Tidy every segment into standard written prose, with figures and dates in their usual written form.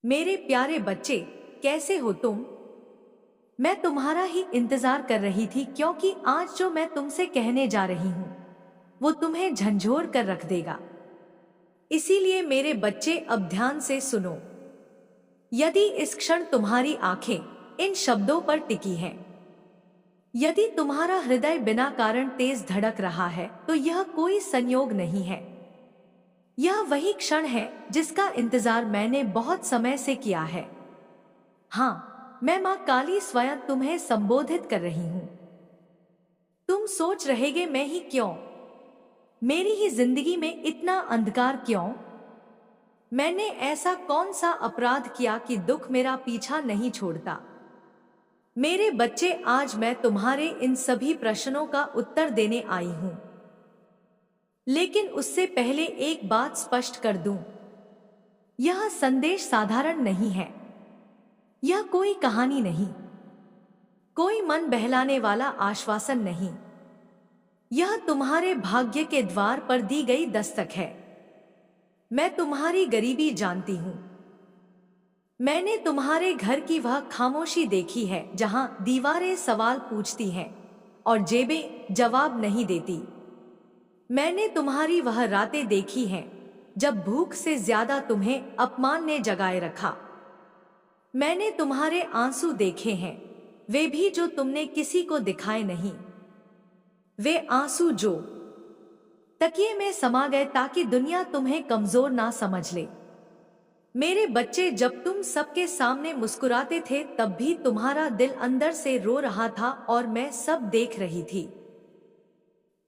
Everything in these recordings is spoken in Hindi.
मेरे प्यारे बच्चे, कैसे हो तुम? मैं तुम्हारा ही इंतजार कर रही थी क्योंकि आज जो मैं तुमसे कहने जा रही हूँ वो तुम्हें झंझोर कर रख देगा। इसीलिए मेरे बच्चे अब ध्यान से सुनो। यदि इस क्षण तुम्हारी आंखें इन शब्दों पर टिकी हैं, यदि तुम्हारा हृदय बिना कारण तेज धड़क रहा है, तो यह कोई संयोग नहीं है। यह वही क्षण है जिसका इंतजार मैंने बहुत समय से किया है। हाँ, मैं माँ काली स्वयं तुम्हें संबोधित कर रही हूँ। तुम सोच रहेगे मैं ही क्यों? मेरी ही जिंदगी में इतना अंधकार क्यों? मैंने ऐसा कौन सा अपराध किया कि दुख मेरा पीछा नहीं छोड़ता? मेरे बच्चे, आज मैं तुम्हारे इन सभी प्रश्नों का उत्तर देने आई हूँ। लेकिन उससे पहले एक बात स्पष्ट कर दूं। यह संदेश साधारण नहीं है। यह कोई कहानी नहीं, कोई मन बहलाने वाला आश्वासन नहीं। यह तुम्हारे भाग्य के द्वार पर दी गई दस्तक है। मैं तुम्हारी गरीबी जानती हूं। मैंने तुम्हारे घर की वह खामोशी देखी है जहां दीवारें सवाल पूछती हैं और जेबें जवाब नहीं देती। मैंने तुम्हारी वह रातें देखी हैं जब भूख से ज्यादा तुम्हें अपमान ने जगाए रखा। मैंने तुम्हारे आंसू देखे हैं, वे भी जो तुमने किसी को दिखाए नहीं। वे आंसू जो तकिए में समा गए ताकि दुनिया तुम्हें कमजोर ना समझ ले। मेरे बच्चे, जब तुम सबके सामने मुस्कुराते थे तब भी तुम्हारा दिल अंदर से रो रहा था और मैं सब देख रही थी।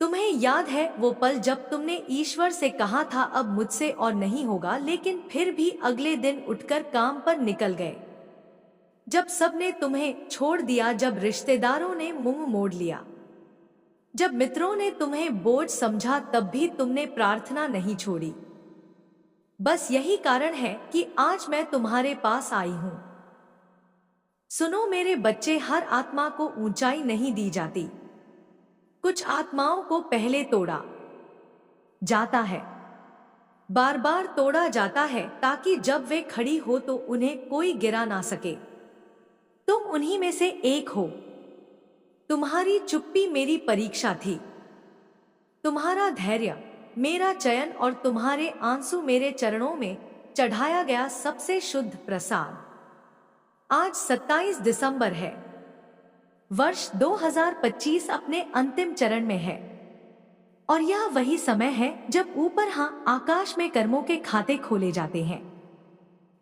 तुम्हें याद है वो पल जब तुमने ईश्वर से कहा था अब मुझसे और नहीं होगा, लेकिन फिर भी अगले दिन उठकर काम पर निकल गए। जब सबने तुम्हें छोड़ दिया, जब रिश्तेदारों ने मुंह मोड़ लिया, जब मित्रों ने तुम्हें बोझ समझा, तब भी तुमने प्रार्थना नहीं छोड़ी। बस यही कारण है कि आज मैं तुम्हारे पास आई हूं। सुनो मेरे बच्चे, हर आत्मा को ऊंचाई नहीं दी जाती। कुछ आत्माओं को पहले तोड़ा जाता है, बार बार तोड़ा जाता है, ताकि जब वे खड़ी हो तो उन्हें कोई गिरा ना सके। तुम उन्हीं में से एक हो। तुम्हारी चुप्पी मेरी परीक्षा थी, तुम्हारा धैर्य मेरा चयन और तुम्हारे आंसू मेरे चरणों में चढ़ाया गया सबसे शुद्ध प्रसाद। आज 27 दिसंबर है। वर्ष 2025 अपने अंतिम चरण में है और यह वही समय है जब ऊपर आकाश में कर्मों के खाते खोले जाते हैं।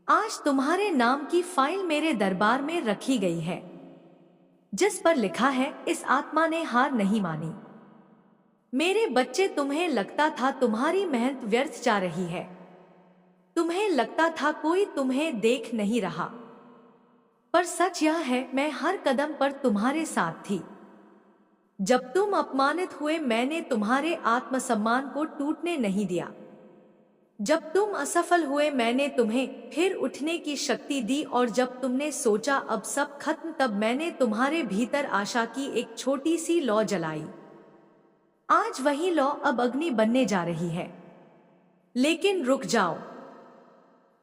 आज तुम्हारे नाम की फाइल मेरे दरबार में रखी गई है, जिस पर लिखा है इस आत्मा ने हार नहीं मानी। मेरे बच्चे, तुम्हें लगता था तुम्हारी मेहनत व्यर्थ जा रही है। तुम्हें लगता था कोई तुम्हें देख नहीं रहा, पर सच यह है मैं हर कदम पर तुम्हारे साथ थी। जब तुम अपमानित हुए, मैंने तुम्हारे आत्मसम्मान को टूटने नहीं दिया। जब तुम असफल हुए, मैंने तुम्हें फिर उठने की शक्ति दी। और जब तुमने सोचा अब सब खत्म, तब मैंने तुम्हारे भीतर आशा की एक छोटी सी लौ जलाई। आज वही लौ अब अग्नि बनने जा रही है। लेकिन रुक जाओ,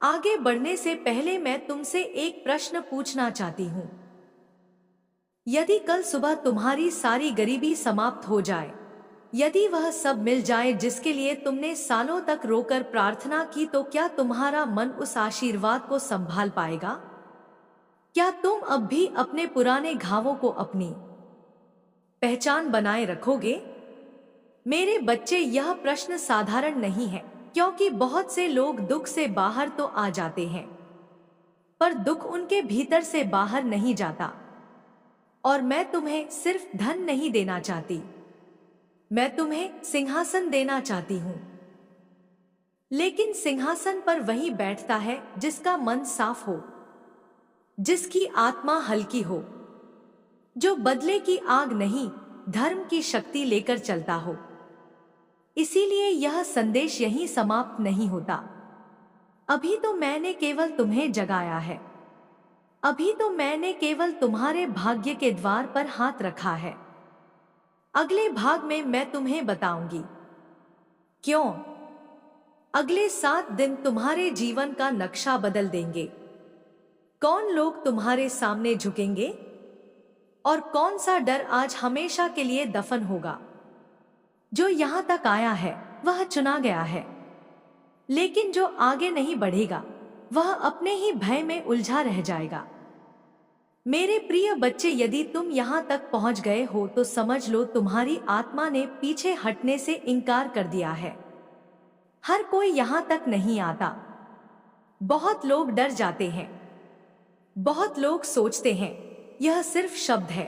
आगे बढ़ने से पहले मैं तुमसे एक प्रश्न पूछना चाहती हूँ। यदि कल सुबह तुम्हारी सारी गरीबी समाप्त हो जाए, यदि वह सब मिल जाए जिसके लिए तुमने सालों तक रोकर प्रार्थना की, तो क्या तुम्हारा मन उस आशीर्वाद को संभाल पाएगा? क्या तुम अब भी अपने पुराने घावों को अपनी पहचान बनाए रखोगे? मेरे बच्चे, यह प्रश्न साधारण नहीं है, क्योंकि बहुत से लोग दुख से बाहर तो आ जाते हैं, पर दुख उनके भीतर से बाहर नहीं जाता। और मैं तुम्हें सिर्फ धन नहीं देना चाहती, मैं तुम्हें सिंहासन देना चाहती हूं। लेकिन सिंहासन पर वही बैठता है जिसका मन साफ हो, जिसकी आत्मा हल्की हो, जो बदले की आग नहीं, धर्म की शक्ति लेकर चलता हो। इसीलिए यह संदेश यहीं समाप्त नहीं होता। अभी तो मैंने केवल तुम्हें जगाया है। अभी तो मैंने केवल तुम्हारे भाग्य के द्वार पर हाथ रखा है। अगले भाग में मैं तुम्हें बताऊंगी क्यों अगले 7 दिन तुम्हारे जीवन का नक्शा बदल देंगे। कौन लोग तुम्हारे सामने झुकेंगे और कौन सा डर आज हमेशा के लिए दफन होगा? जो यहां तक आया है वह चुना गया है, लेकिन जो आगे नहीं बढ़ेगा वह अपने ही भय में उलझा रह जाएगा। मेरे प्रिय बच्चे, यदि तुम यहाँ तक पहुँच गए हो तो समझ लो तुम्हारी आत्मा ने पीछे हटने से इनकार कर दिया है। हर कोई यहाँ तक नहीं आता। बहुत लोग डर जाते हैं, बहुत लोग सोचते हैं यह सिर्फ शब्द है,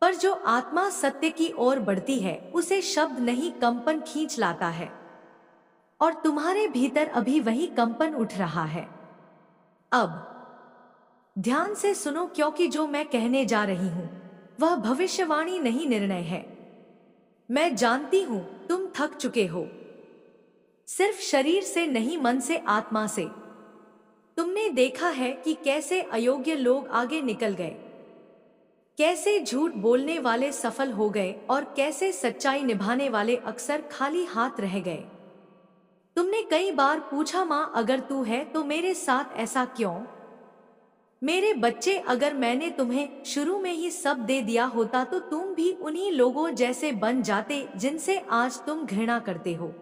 पर जो आत्मा सत्य की ओर बढ़ती है उसे शब्द नहीं कंपन खींच लाता है, और तुम्हारे भीतर अभी वही कंपन उठ रहा है। अब ध्यान से सुनो, क्योंकि जो मैं कहने जा रही हूं वह भविष्यवाणी नहीं, निर्णय है। मैं जानती हूं तुम थक चुके हो, सिर्फ शरीर से नहीं, मन से, आत्मा से। तुमने देखा है कि कैसे अयोग्य लोग आगे निकल गए, कैसे झूठ बोलने वाले सफल हो गए और कैसे सच्चाई निभाने वाले अक्सर खाली हाथ रह गए। तुमने कई बार पूछा, माँ अगर तू है तो मेरे साथ ऐसा क्यों? मेरे बच्चे, अगर मैंने तुम्हें शुरू में ही सब दे दिया होता तो तुम भी उन्हीं लोगों जैसे बन जाते जिनसे आज तुम घृणा करते हो।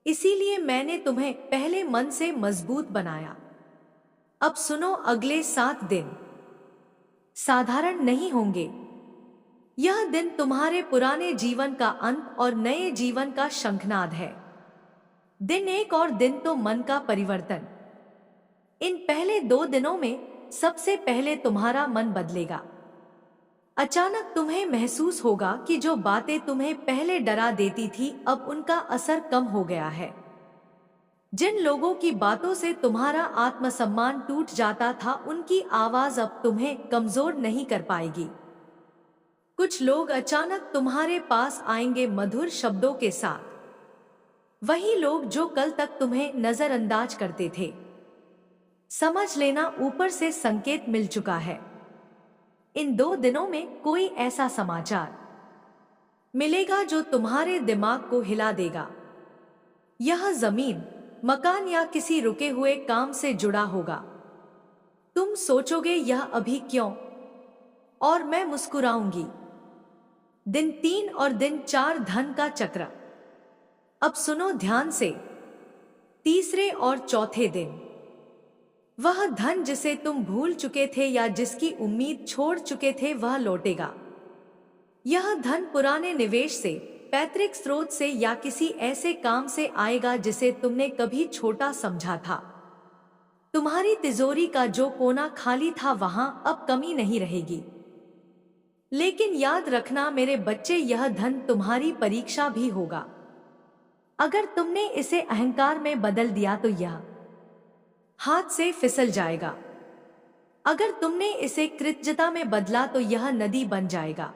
इसीलिए मैंने तुम्हें पहले मन से मजबूत बनाया। अब सुनो, अगले 7 दिन साधारण नहीं होंगे। यह दिन तुम्हारे पुराने जीवन का अंत और नए जीवन का शंखनाद है। दिन 1 और दिन तो मन का परिवर्तन। इन पहले 2 दिनों में सबसे पहले तुम्हारा मन बदलेगा। अचानक तुम्हें महसूस होगा कि जो बातें तुम्हें पहले डरा देती थी अब उनका असर कम हो गया है। जिन लोगों की बातों से तुम्हारा आत्मसम्मान टूट जाता था उनकी आवाज अब तुम्हें कमजोर नहीं कर पाएगी। कुछ लोग अचानक तुम्हारे पास आएंगे मधुर शब्दों के साथ, वही लोग जो कल तक तुम्हें नजरअंदाज करते थे। समझ लेना, ऊपर से संकेत मिल चुका है। इन 2 दिनों में कोई ऐसा समाचार मिलेगा जो तुम्हारे दिमाग को हिला देगा। यह जमीन, मकान या किसी रुके हुए काम से जुड़ा होगा। तुम सोचोगे यह अभी क्यों, और मैं मुस्कुराऊंगी। दिन 3 और दिन 4 धन का चक्र। अब सुनो ध्यान से, तीसरे और चौथे दिन वह धन जिसे तुम भूल चुके थे या जिसकी उम्मीद छोड़ चुके थे वह लौटेगा। यह धन पुराने निवेश से, पैतृक स्रोत से या किसी ऐसे काम से आएगा जिसे तुमने कभी छोटा समझा था। तुम्हारी तिजोरी का जो कोना खाली था वहां अब कमी नहीं रहेगी। लेकिन याद रखना मेरे बच्चे, यह धन तुम्हारी परीक्षा भी होगा। अगर तुमने इसे अहंकार में बदल दिया तो यह हाथ से फिसल जाएगा। अगर तुमने इसे कृतज्ञता में बदला तो यह नदी बन जाएगा।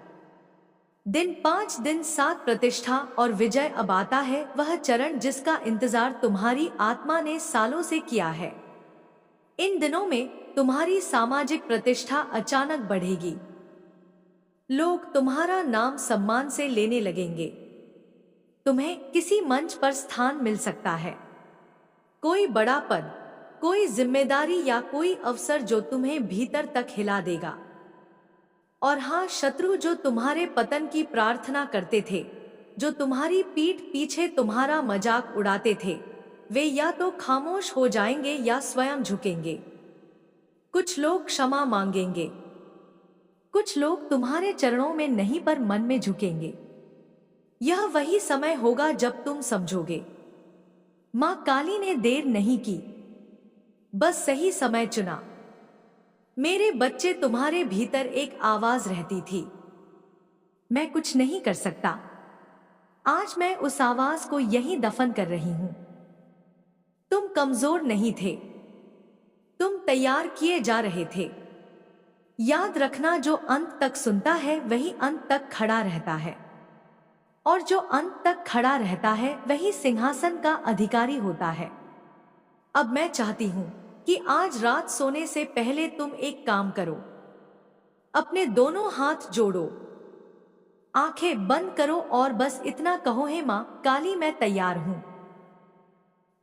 दिन 5, दिन 7 प्रतिष्ठा और विजय अब आता है, वह चरण जिसका इंतजार तुम्हारी आत्मा ने सालों से किया है। इन दिनों में तुम्हारी सामाजिक प्रतिष्ठा अचानक बढ़ेगी। लोग तुम्हारा नाम सम्मान से लेने लगेंगे। तुम्हें किसी मंच पर स्थान मिल सकता है, कोई बड़ा पद, कोई जिम्मेदारी या कोई अवसर जो तुम्हें भीतर तक हिला देगा। और हाँ, शत्रु जो तुम्हारे पतन की प्रार्थना करते थे, जो तुम्हारी पीठ पीछे तुम्हारा मजाक उड़ाते थे, वे या तो खामोश हो जाएंगे या स्वयं झुकेंगे। कुछ लोग क्षमा मांगेंगे, कुछ लोग तुम्हारे चरणों में नहीं पर मन में झुकेंगे। यह वही समय होगा जब तुम समझोगे मां काली ने देर नहीं की, बस सही समय चुना। मेरे बच्चे, तुम्हारे भीतर एक आवाज रहती थी, मैं कुछ नहीं कर सकता। आज मैं उस आवाज को यहीं दफन कर रही हूं। तुम कमजोर नहीं थे, तुम तैयार किए जा रहे थे। याद रखना, जो अंत तक सुनता है वही अंत तक खड़ा रहता है, और जो अंत तक खड़ा रहता है वही सिंहासन का अधिकारी होता है। अब मैं चाहती हूं कि आज रात सोने से पहले तुम एक काम करो। अपने दोनों हाथ जोड़ो, आंखें बंद करो और बस इतना कहो, हे मां काली मैं तैयार हूं।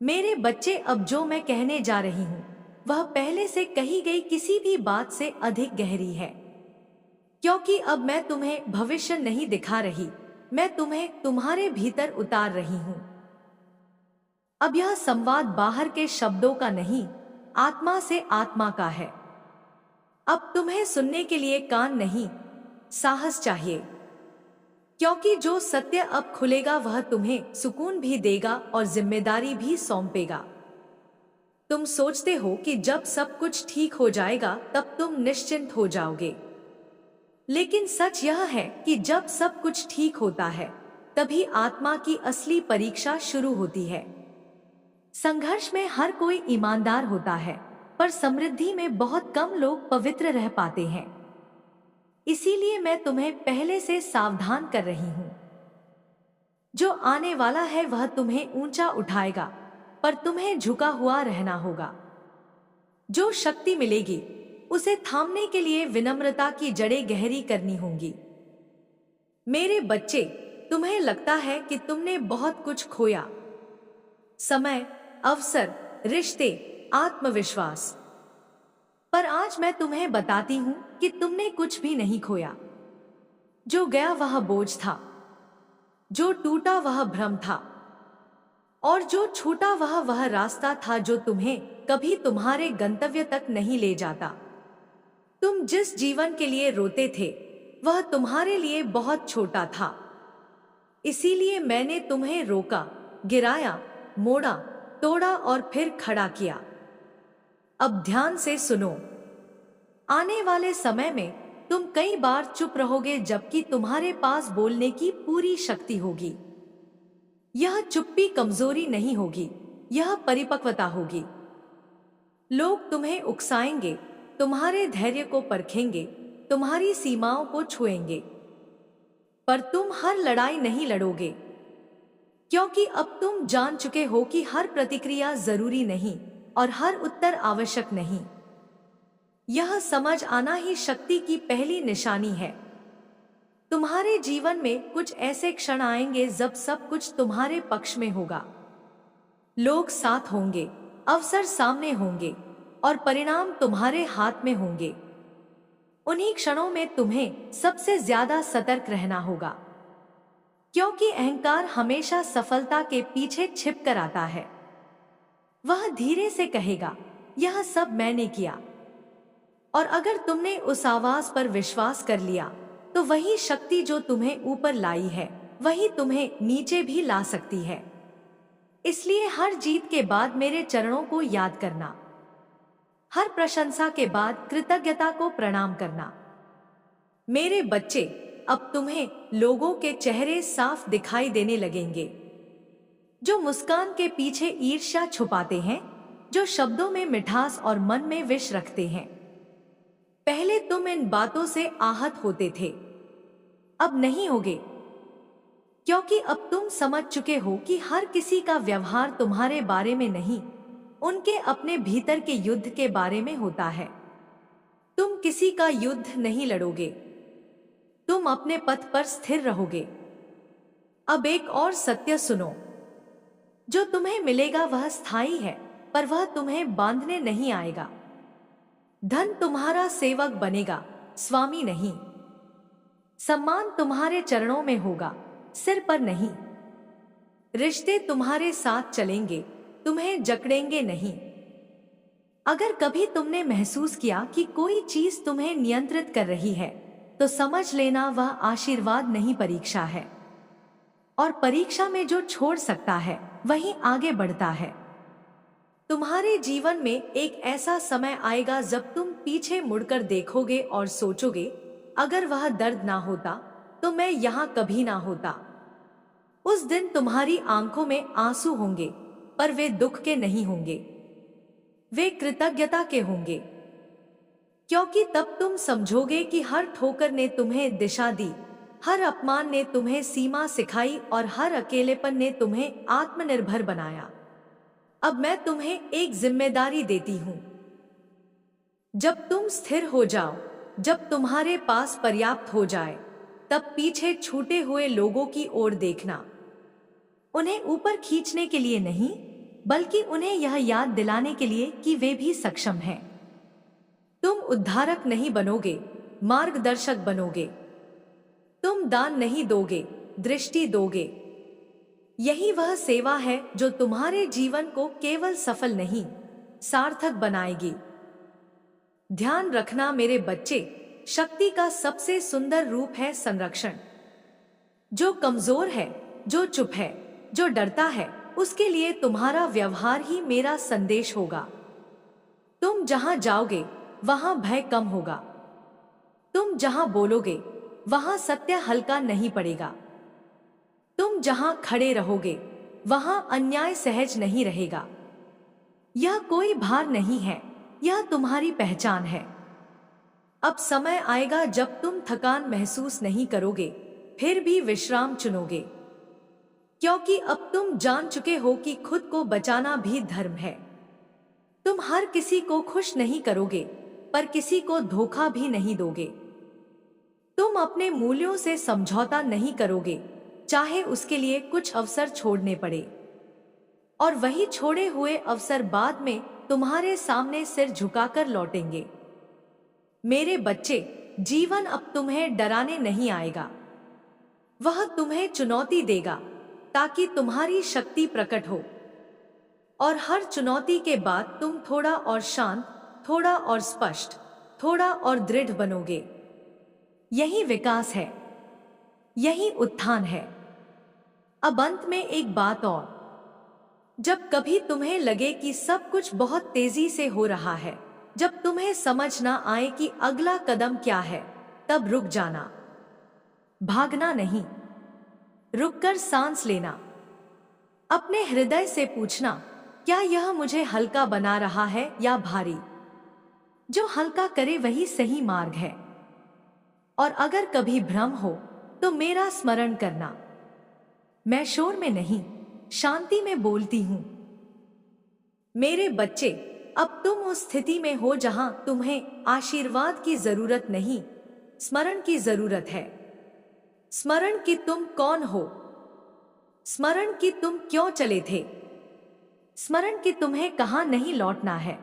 मेरे बच्चे, अब जो मैं कहने जा रही हूं वह पहले से कही गई किसी भी बात से अधिक गहरी है। क्योंकि अब मैं तुम्हें भविष्य नहीं दिखा रही, मैं तुम्हें तुम्हारे भीतर उतार रही हूं। अब यह संवाद बाहर के शब्दों का नहीं, आत्मा से आत्मा का है। अब तुम्हें सुनने के लिए कान नहीं, साहस चाहिए। क्योंकि जो सत्य अब खुलेगा वह तुम्हें सुकून भी देगा और जिम्मेदारी भी सौंपेगा। तुम सोचते हो कि जब सब कुछ ठीक हो जाएगा तब तुम निश्चिंत हो जाओगे, लेकिन सच यह है कि जब सब कुछ ठीक होता है तभी आत्मा की असली परीक्षा शुरू होती है। संघर्ष में हर कोई ईमानदार होता है, पर समृद्धि में बहुत कम लोग पवित्र रह पाते हैं। इसीलिए मैं तुम्हें पहले से सावधान कर रही हूं। जो आने वाला है वह तुम्हें ऊंचा उठाएगा, पर तुम्हें झुका हुआ रहना होगा। जो शक्ति मिलेगी उसे थामने के लिए विनम्रता की जड़ें गहरी करनी होंगी। मेरे बच्चे, तुम्हें लगता है कि तुमने बहुत कुछ खोया, समय, अवसर, रिश्ते, आत्मविश्वास। पर आज मैं तुम्हें बताती हूं कि तुमने कुछ भी नहीं खोया। जो गया वह बोझ था, जो टूटा वह भ्रम था, और जो छूटा वह रास्ता था जो तुम्हें कभी तुम्हारे गंतव्य तक नहीं ले जाता। तुम जिस जीवन के लिए रोते थे वह तुम्हारे लिए बहुत छोटा था। इसीलिए मैंने तुम्हें रोका, गिराया, मोड़ा, तोड़ा और फिर खड़ा किया। अब ध्यान से सुनो। आने वाले समय में तुम कई बार चुप रहोगे जबकि तुम्हारे पास बोलने की पूरी शक्ति होगी। यह चुप्पी कमजोरी नहीं होगी, यह परिपक्वता होगी। लोग तुम्हें उकसाएंगे, तुम्हारे धैर्य को परखेंगे, तुम्हारी सीमाओं को छुएंगे, पर तुम हर लड़ाई नहीं लड़ोगे, क्योंकि अब तुम जान चुके हो कि हर प्रतिक्रिया जरूरी नहीं और हर उत्तर आवश्यक नहीं। यह समझ आना ही शक्ति की पहली निशानी है। तुम्हारे जीवन में कुछ ऐसे क्षण आएंगे जब सब कुछ तुम्हारे पक्ष में होगा। लोग साथ होंगे, अवसर सामने होंगे और परिणाम तुम्हारे हाथ में होंगे। उन्हीं क्षणों में तुम्हें सबसे ज्यादा सतर्क रहना होगा, क्योंकि अहंकार हमेशा सफलता के पीछे छिप कर आता है। वह धीरे से कहेगा, यह सब मैंने किया। और अगर तुमने उस आवाज पर विश्वास कर लिया तो वही शक्ति जो तुम्हें ऊपर लाई है वही तुम्हें नीचे भी ला सकती है। इसलिए हर जीत के बाद मेरे चरणों को याद करना, हर प्रशंसा के बाद कृतज्ञता को प्रणाम करना। मेरे बच्चे, अब तुम्हें लोगों के चेहरे साफ दिखाई देने लगेंगे, जो मुस्कान के पीछे ईर्ष्या छुपाते हैं, जो शब्दों में मिठास और मन में विष रखते हैं। पहले तुम इन बातों से आहत होते थे, अब नहीं होगे, क्योंकि अब तुम समझ चुके हो कि हर किसी का व्यवहार तुम्हारे बारे में नहीं, उनके अपने भीतर के युद्ध के बारे में होता है। तुम किसी का युद्ध नहीं लड़ोगे, तुम अपने पथ पर स्थिर रहोगे। अब एक और सत्य सुनो, जो तुम्हें मिलेगा वह स्थायी है, पर वह तुम्हें बांधने नहीं आएगा। धन तुम्हारा सेवक बनेगा, स्वामी नहीं। सम्मान तुम्हारे चरणों में होगा, सिर पर नहीं। रिश्ते तुम्हारे साथ चलेंगे, तुम्हें जकड़ेंगे नहीं। अगर कभी तुमने महसूस किया कि कोई चीज तुम्हें नियंत्रित कर रही है तो समझ लेना वह आशीर्वाद नहीं, परीक्षा है। और परीक्षा में जो छोड़ सकता है वही आगे बढ़ता है। तुम्हारे जीवन में एक ऐसा समय आएगा जब तुम पीछे मुड़कर देखोगे और सोचोगे, अगर वह दर्द ना होता तो मैं यहाँ कभी ना होता। उस दिन तुम्हारी आंखों में आंसू होंगे, पर वे दुख के नहीं होंगे, वे कृतज्ञता के होंगे। क्योंकि तब तुम समझोगे कि हर ठोकर ने तुम्हें दिशा दी, हर अपमान ने तुम्हें सीमा सिखाई और हर अकेलेपन ने तुम्हें आत्मनिर्भर बनाया। अब मैं तुम्हें एक जिम्मेदारी देती हूं। जब तुम स्थिर हो जाओ, जब तुम्हारे पास पर्याप्त हो जाए, तब पीछे छूटे हुए लोगों की ओर देखना। उन्हें ऊपर खींचने के लिए नहीं, बल्कि उन्हें यह याद दिलाने के लिए कि वे भी सक्षम हैं। तुम उद्धारक नहीं बनोगे, मार्गदर्शक बनोगे। तुम दान नहीं दोगे, दृष्टि दोगे। यही वह सेवा है जो तुम्हारे जीवन को केवल सफल नहीं, सार्थक बनाएगी। ध्यान रखना मेरे बच्चे, शक्ति का सबसे सुंदर रूप है संरक्षण। जो कमजोर है, जो चुप है, जो डरता है, उसके लिए तुम्हारा व्यवहार ही मेरा संदेश होगा। तुम जहां जाओगे वहां भय कम होगा। तुम जहां बोलोगे वहां सत्य हल्का नहीं पड़ेगा। तुम जहां खड़े रहोगे वहां अन्याय सहज नहीं रहेगा। यह कोई भार नहीं है, यह तुम्हारी पहचान है। अब समय आएगा जब तुम थकान महसूस नहीं करोगे, फिर भी विश्राम चुनोगे, क्योंकि अब तुम जान चुके हो कि खुद को बचाना भी धर्म है। तुम हर किसी को खुश नहीं करोगे, पर किसी को धोखा भी नहीं दोगे। तुम अपने मूल्यों से समझौता नहीं करोगे, चाहे उसके लिए कुछ अवसर छोड़ने पड़े। और वही छोड़े हुए अवसर बाद में तुम्हारे सामने सिर झुकाकर लौटेंगे। मेरे बच्चे, जीवन अब तुम्हें डराने नहीं आएगा। वह तुम्हें चुनौती देगा ताकि तुम्हारी शक्ति प्रकट हो। और हर चुनौती के बाद तुम थोड़ा और शांत, थोड़ा और स्पष्ट, थोड़ा और दृढ़ बनोगे। यही विकास है, यही उत्थान है। अब अंत में एक बात और, जब कभी तुम्हें लगे कि सब कुछ बहुत तेजी से हो रहा है, जब तुम्हें समझ ना आए कि अगला कदम क्या है, तब रुक जाना। भागना नहीं, रुककर सांस लेना। अपने हृदय से पूछना, क्या यह मुझे हल्का बना रहा है या भारी? जो हल्का करे वही सही मार्ग है। और अगर कभी भ्रम हो तो मेरा स्मरण करना। मैं शोर में नहीं, शांति में बोलती हूं। मेरे बच्चे, अब तुम उस स्थिति में हो जहां तुम्हें आशीर्वाद की जरूरत नहीं, स्मरण की जरूरत है। स्मरण कि तुम कौन हो, स्मरण कि तुम क्यों चले थे, स्मरण कि तुम्हें कहां नहीं लौटना है।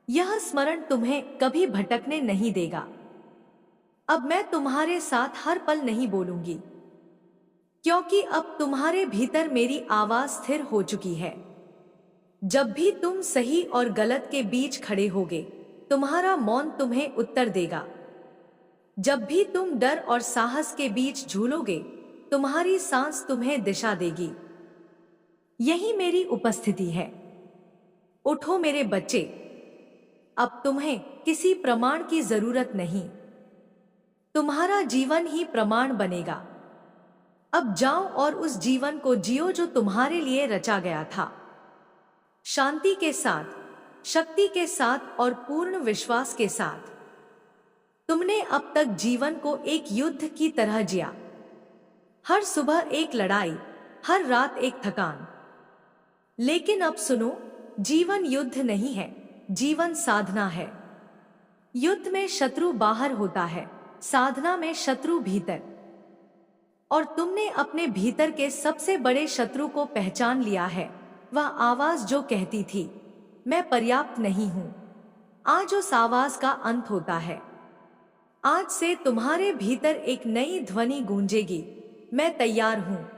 यह स्मरण तुम्हें कभी भटकने नहीं देगा। अब मैं तुम्हारे साथ हर पल नहीं बोलूंगी, क्योंकि अब तुम्हारे भीतर मेरी आवाज स्थिर हो चुकी है। जब भी तुम सही और गलत के बीच खड़े होगे, तुम्हारा मौन तुम्हें उत्तर देगा। जब भी तुम डर और साहस के बीच झूलोगे, तुम्हारी सांस तुम्हें दिशा देगी। यही मेरी उपस्थिति है। उठो मेरे बच्चे, अब तुम्हें किसी प्रमाण की जरूरत नहीं। तुम्हारा जीवन ही प्रमाण बनेगा। अब जाओ और उस जीवन को जियो जो तुम्हारे लिए रचा गया था, शांति के साथ, शक्ति के साथ और पूर्ण विश्वास के साथ। तुमने अब तक जीवन को एक युद्ध की तरह जिया। हर सुबह एक लड़ाई, हर रात एक थकान। लेकिन अब सुनो, जीवन युद्ध नहीं है, जीवन साधना है। युद्ध में शत्रु बाहर होता है, साधना में शत्रु भीतर। और तुमने अपने भीतर के सबसे बड़े शत्रु को पहचान लिया है, वह आवाज जो कहती थी, मैं पर्याप्त नहीं हूं। आज उस आवाज का अंत होता है। आज से तुम्हारे भीतर एक नई ध्वनि गूंजेगी, मैं तैयार हूं।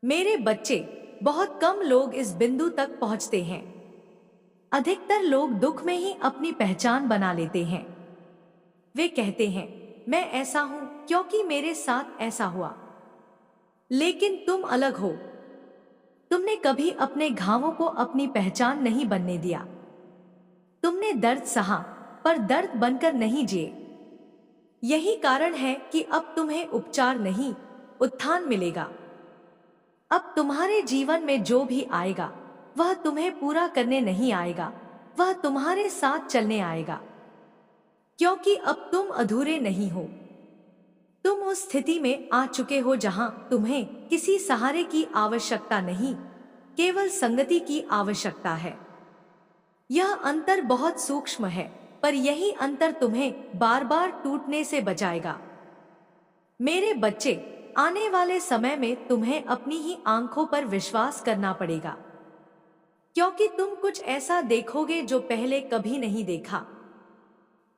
मेरे बच्चे, बहुत कम लोग इस बिंदु तक पहुंचते हैं। अधिकतर लोग दुख में ही अपनी पहचान बना लेते हैं। वे कहते हैं, मैं ऐसा हूं क्योंकि मेरे साथ ऐसा हुआ। लेकिन तुम अलग हो। तुमने कभी अपने घावों को अपनी पहचान नहीं बनने दिया। तुमने दर्द सहा, पर दर्द बनकर नहीं जिए। यही कारण है कि अब तुम्हें उपचार नहीं, उत्थान मिलेगा। अब तुम्हारे जीवन में जो भी आएगा, वह तुम्हें पूरा करने नहीं आएगा, वह तुम्हारे साथ चलने आएगा। क्योंकि अब तुम अधूरे नहीं हो। तुम उस स्थिति में आ चुके हो जहां तुम्हें किसी सहारे की आवश्यकता नहीं, केवल संगति की आवश्यकता है। यह अंतर बहुत सूक्ष्म है, पर यही अंतर तुम्हें बार बार टूटने से बचाएगा। मेरे बच्चे, आने वाले समय में तुम्हें अपनी ही आंखों पर विश्वास करना पड़ेगा। क्योंकि तुम कुछ ऐसा देखोगे जो पहले कभी नहीं देखा।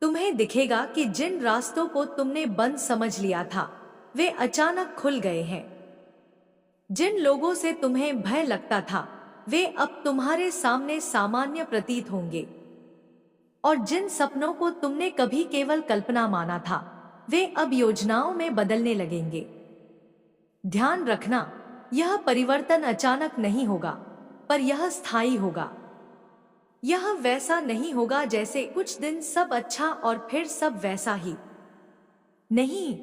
तुम्हें दिखेगा कि जिन रास्तों को तुमने बंद समझ लिया था वे अचानक खुल गए हैं। जिन लोगों से तुम्हें भय लगता था वे अब तुम्हारे सामने सामान्य प्रतीत होंगे, और जिन सपनों को तुमने कभी केवल कल्पना माना था वे अब योजनाओं में बदलने लगेंगे। ध्यान रखना, यह परिवर्तन अचानक नहीं होगा, पर यह स्थायी होगा। यह वैसा नहीं होगा जैसे कुछ दिन सब अच्छा और फिर सब वैसा ही। नहीं,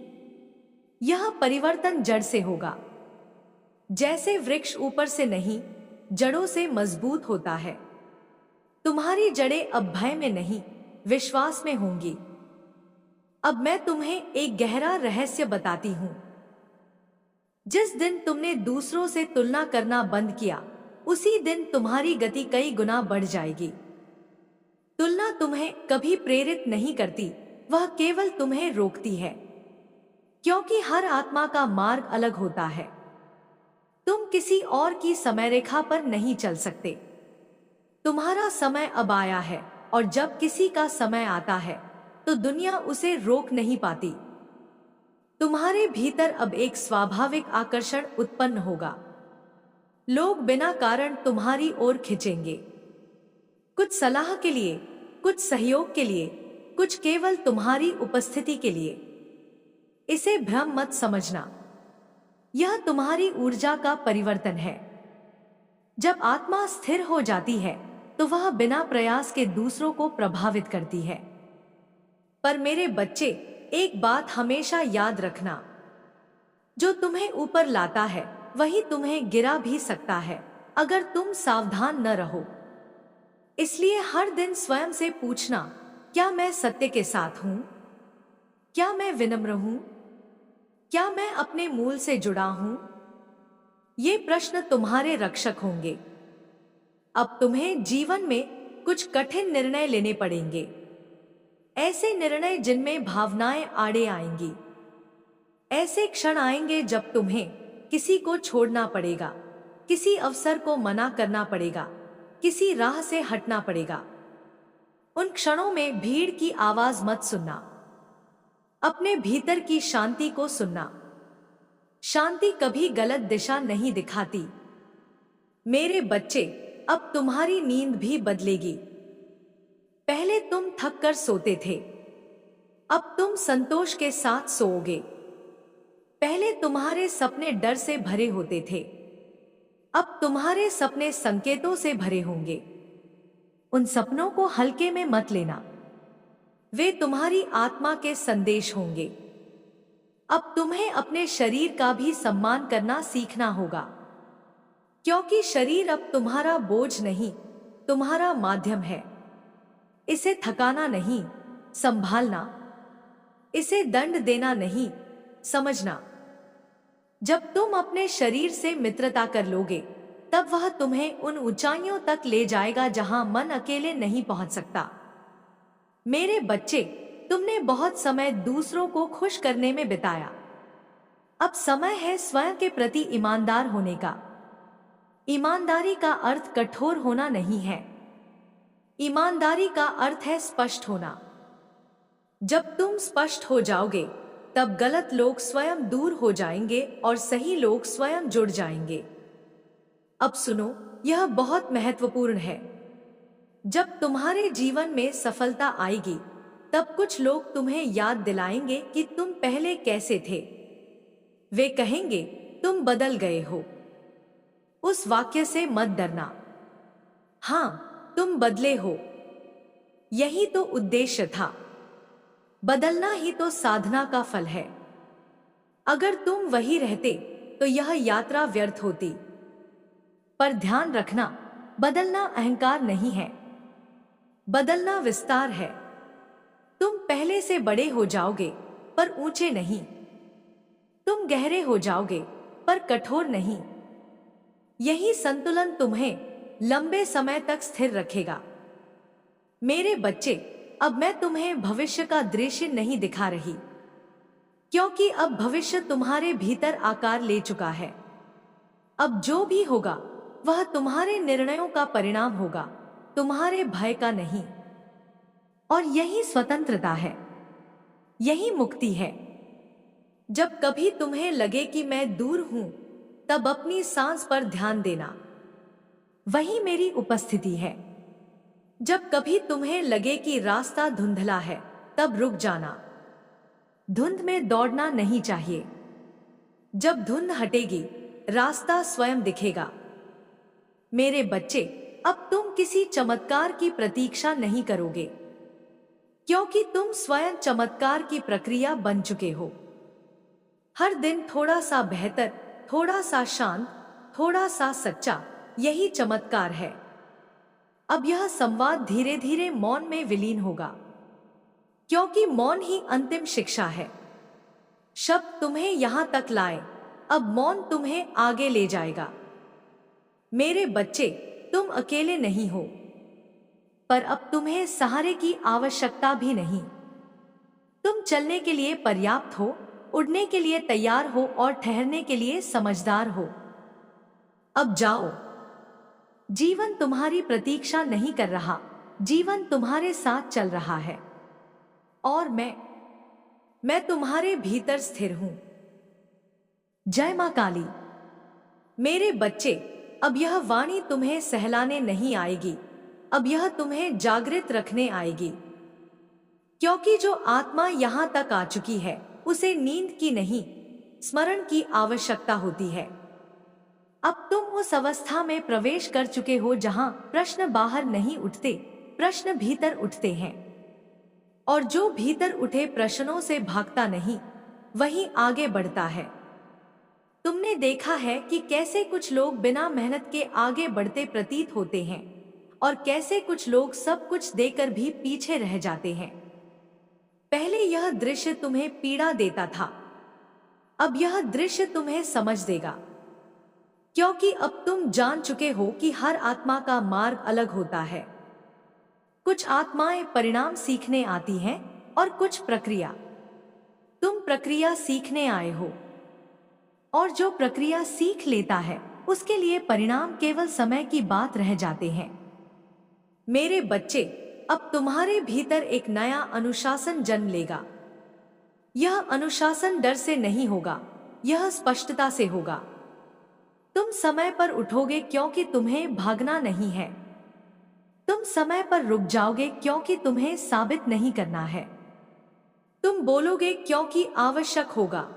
यह परिवर्तन जड़ से होगा। जैसे वृक्ष ऊपर से नहीं, जड़ों से मजबूत होता है। तुम्हारी जड़ें अब भय में नहीं, विश्वास में होंगी। अब मैं तुम्हें एक गहरा रहस्य बताती हूं। जिस दिन तुमने दूसरों से तुलना करना बंद किया उसी दिन तुम्हारी गति कई गुना बढ़ जाएगी। तुलना तुम्हें कभी प्रेरित नहीं करती, वह केवल तुम्हें रोकती है, क्योंकि हर आत्मा का मार्ग अलग होता है। तुम किसी और की समयरेखा पर नहीं चल सकते। तुम्हारा समय अब आया है, और जब किसी का समय आता है तो दुनिया उसे रोक नहीं पाती। तुम्हारे भीतर अब एक स्वाभाविक आकर्षण उत्पन्न होगा। लोग बिना कारण तुम्हारी ओर खिंचेंगे, कुछ सलाह के लिए, कुछ सहयोग के लिए, कुछ केवल तुम्हारी उपस्थिति के लिए। इसे भ्रम मत समझना, यह तुम्हारी ऊर्जा का परिवर्तन है। जब आत्मा स्थिर हो जाती है तो वह बिना प्रयास के दूसरों को प्रभावित करती है। पर मेरे बच्चे, एक बात हमेशा याद रखना, जो तुम्हें ऊपर लाता है वही तुम्हें गिरा भी सकता है अगर तुम सावधान न रहो। इसलिए हर दिन स्वयं से पूछना, क्या मैं सत्य के साथ हूं? क्या मैं विनम्र हूं? क्या मैं अपने मूल से जुड़ा हूं? ये प्रश्न तुम्हारे रक्षक होंगे। अब तुम्हें जीवन में कुछ कठिन निर्णय लेने पड़ेंगे, ऐसे निर्णय जिनमें भावनाएं आड़े आएंगी। ऐसे क्षण आएंगे जब तुम्हें किसी को छोड़ना पड़ेगा, किसी अवसर को मना करना पड़ेगा, किसी राह से हटना पड़ेगा। उन क्षणों में भीड़ की आवाज मत सुनना, अपने भीतर की शांति को सुनना। शांति कभी गलत दिशा नहीं दिखाती। मेरे बच्चे, अब तुम्हारी नींद भी बदलेगी। पहले तुम थक कर सोते थे, अब तुम संतोष के साथ सोओगे। पहले तुम्हारे सपने डर से भरे होते थे, अब तुम्हारे सपने संकेतों से भरे होंगे। उन सपनों को हल्के में मत लेना, वे तुम्हारी आत्मा के संदेश होंगे। अब तुम्हें अपने शरीर का भी सम्मान करना सीखना होगा, क्योंकि शरीर अब तुम्हारा बोझ नहीं, तुम्हारा माध्यम है। इसे थकाना नहीं, संभालना। इसे दंड देना नहीं, समझना। जब तुम अपने शरीर से मित्रता कर लोगे तब वह तुम्हें उन ऊंचाइयों तक ले जाएगा जहां मन अकेले नहीं पहुंच सकता। मेरे बच्चे, तुमने बहुत समय दूसरों को खुश करने में बिताया। अब समय है स्वयं के प्रति ईमानदार होने का। ईमानदारी का अर्थ कठोर होना नहीं है, ईमानदारी का अर्थ है स्पष्ट होना। जब तुम स्पष्ट हो जाओगे तब गलत लोग स्वयं दूर हो जाएंगे और सही लोग स्वयं जुड़ जाएंगे। अब सुनो, यह बहुत महत्वपूर्ण है। जब तुम्हारे जीवन में सफलता आएगी तब कुछ लोग तुम्हें याद दिलाएंगे कि तुम पहले कैसे थे। वे कहेंगे, तुम बदल गए हो। उस वाक्य से मत डरना। हाँ, तुम बदले हो, यही तो उद्देश्य था। बदलना ही तो साधना का फल है। अगर तुम वही रहते तो यह यात्रा व्यर्थ होती। पर ध्यान रखना, बदलना अहंकार नहीं है, बदलना विस्तार है। तुम पहले से बड़े हो जाओगे पर ऊंचे नहीं। तुम गहरे हो जाओगे पर कठोर नहीं। यही संतुलन तुम्हें लंबे समय तक स्थिर रखेगा। मेरे बच्चे, अब मैं तुम्हें भविष्य का दृश्य नहीं दिखा रही, क्योंकि अब भविष्य तुम्हारे भीतर आकार ले चुका है। अब जो भी होगा वह तुम्हारे निर्णयों का परिणाम होगा, तुम्हारे भय का नहीं। और यही स्वतंत्रता है, यही मुक्ति है। जब कभी तुम्हें लगे कि मैं दूर हूं, तब अपनी सांस पर ध्यान देना, वही मेरी उपस्थिति है। जब कभी तुम्हें लगे कि रास्ता धुंधला है, तब रुक जाना। धुंध में दौड़ना नहीं चाहिए। जब धुंध हटेगी, रास्ता स्वयं दिखेगा। मेरे बच्चे, अब तुम किसी चमत्कार की प्रतीक्षा नहीं करोगे, क्योंकि तुम स्वयं चमत्कार की प्रक्रिया बन चुके हो। हर दिन थोड़ा सा बेहतर, थोड़ा सा शांत, थोड़ा सा सच्चा, यही चमत्कार है। अब यह संवाद धीरे धीरे मौन में विलीन होगा, क्योंकि मौन ही अंतिम शिक्षा है। शब्द तुम्हें यहां तक लाए, अब मौन तुम्हें आगे ले जाएगा। मेरे बच्चे, तुम अकेले नहीं हो, पर अब तुम्हें सहारे की आवश्यकता भी नहीं। तुम चलने के लिए पर्याप्त हो, उड़ने के लिए तैयार हो और ठहरने के लिए समझदार हो। अब जाओ। जीवन तुम्हारी प्रतीक्षा नहीं कर रहा, जीवन तुम्हारे साथ चल रहा है। और मैं तुम्हारे भीतर स्थिर हूं। जय मां काली। मेरे बच्चे, अब यह वाणी तुम्हें सहलाने नहीं आएगी, अब यह तुम्हें जागृत रखने आएगी। क्योंकि जो आत्मा यहां तक आ चुकी है, उसे नींद की नहीं, स्मरण की आवश्यकता होती है। अब तुम उस अवस्था में प्रवेश कर चुके हो जहां प्रश्न बाहर नहीं उठते, प्रश्न भीतर उठते हैं। और जो भीतर उठे प्रश्नों से भागता नहीं, वही आगे बढ़ता है। तुमने देखा है कि कैसे कुछ लोग बिना मेहनत के आगे बढ़ते प्रतीत होते हैं, और कैसे कुछ लोग सब कुछ देकर भी पीछे रह जाते हैं। पहले यह दृश्य तुम्हें पीड़ा देता था, अब यह दृश्य तुम्हें समझ देगा। क्योंकि अब तुम जान चुके हो कि हर आत्मा का मार्ग अलग होता है। कुछ आत्माएं परिणाम सीखने आती हैं और कुछ प्रक्रिया। तुम प्रक्रिया सीखने आए हो, और जो प्रक्रिया सीख लेता है, उसके लिए परिणाम केवल समय की बात रह जाते हैं। मेरे बच्चे, अब तुम्हारे भीतर एक नया अनुशासन जन्म लेगा। यह अनुशासन डर से नहीं होगा, यह स्पष्टता से होगा। तुम समय पर उठोगे क्योंकि तुम्हें भागना नहीं है। तुम समय पर रुक जाओगे क्योंकि तुम्हें साबित नहीं करना है। तुम बोलोगे क्योंकि आवश्यक होगा,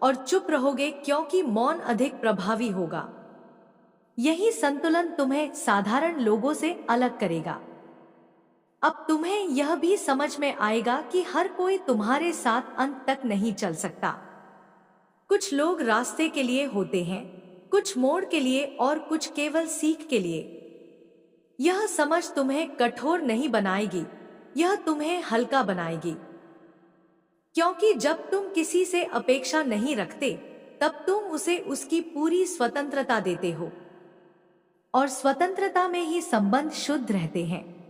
और चुप रहोगे क्योंकि मौन अधिक प्रभावी होगा। यही संतुलन तुम्हें साधारण लोगों से अलग करेगा। अब तुम्हें यह भी समझ में आएगा कि हर कोई तुम्हारे साथ अंत तक नहीं चल सकता। कुछ लोग रास्ते के लिए होते हैं, कुछ मोड़ के लिए और कुछ केवल सीख के लिए। यह समझ तुम्हें कठोर नहीं बनाएगी, यह तुम्हें हल्का बनाएगी। क्योंकि जब तुम किसी से अपेक्षा नहीं रखते, तब तुम उसे उसकी पूरी स्वतंत्रता देते हो, और स्वतंत्रता में ही संबंध शुद्ध रहते हैं।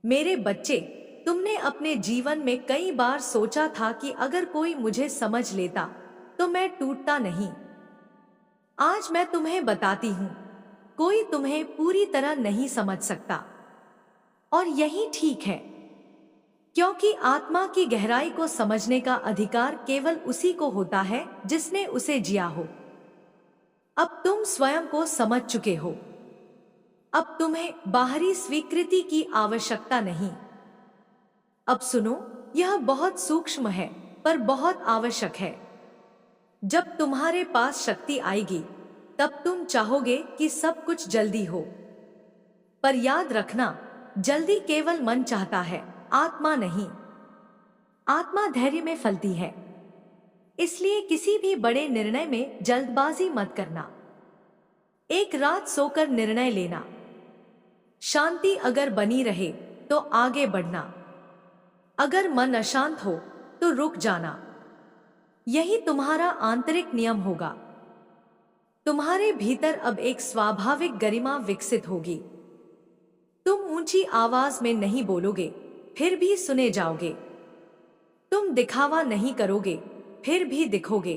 मेरे बच्चे, तुमने अपने जीवन में कई बार सोचा था कि अगर कोई मुझे समझ लेता तो मैं टूटता नहीं। आज मैं तुम्हें बताती हूं, कोई तुम्हें पूरी तरह नहीं समझ सकता, और यही ठीक है। क्योंकि आत्मा की गहराई को समझने का अधिकार केवल उसी को होता है जिसने उसे जिया हो। अब तुम स्वयं को समझ चुके हो, अब तुम्हें बाहरी स्वीकृति की आवश्यकता नहीं। अब सुनो, यह बहुत सूक्ष्म है पर बहुत आवश्यक है। जब तुम्हारे पास शक्ति आएगी, तब तुम चाहोगे कि सब कुछ जल्दी हो। पर याद रखना, जल्दी केवल मन चाहता है, आत्मा नहीं। आत्मा धैर्य में फलती है। इसलिए किसी भी बड़े निर्णय में जल्दबाजी मत करना। एक रात सोकर निर्णय लेना। शांति अगर बनी रहे तो आगे बढ़ना। अगर मन अशांत हो तो रुक जाना। यही तुम्हारा आंतरिक नियम होगा। तुम्हारे भीतर अब एक स्वाभाविक गरिमा विकसित होगी। तुम ऊंची आवाज में नहीं बोलोगे, फिर भी सुने जाओगे। तुम दिखावा नहीं करोगे, फिर भी दिखोगे।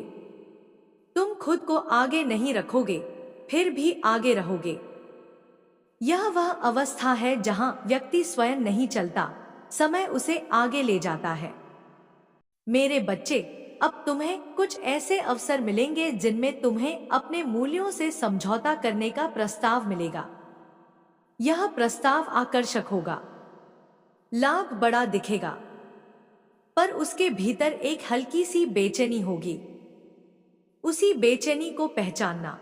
तुम खुद को आगे नहीं रखोगे, फिर भी आगे रहोगे। यह वह अवस्था है जहां व्यक्ति स्वयं नहीं चलता, समय उसे आगे ले जाता है। मेरे बच्चे, अब तुम्हें कुछ ऐसे अवसर मिलेंगे जिनमें तुम्हें अपने मूल्यों से समझौता करने का प्रस्ताव मिलेगा। यह प्रस्ताव आकर्षक होगा, लाभ बड़ा दिखेगा, पर उसके भीतर एक हल्की सी बेचैनी होगी। उसी बेचैनी को पहचानना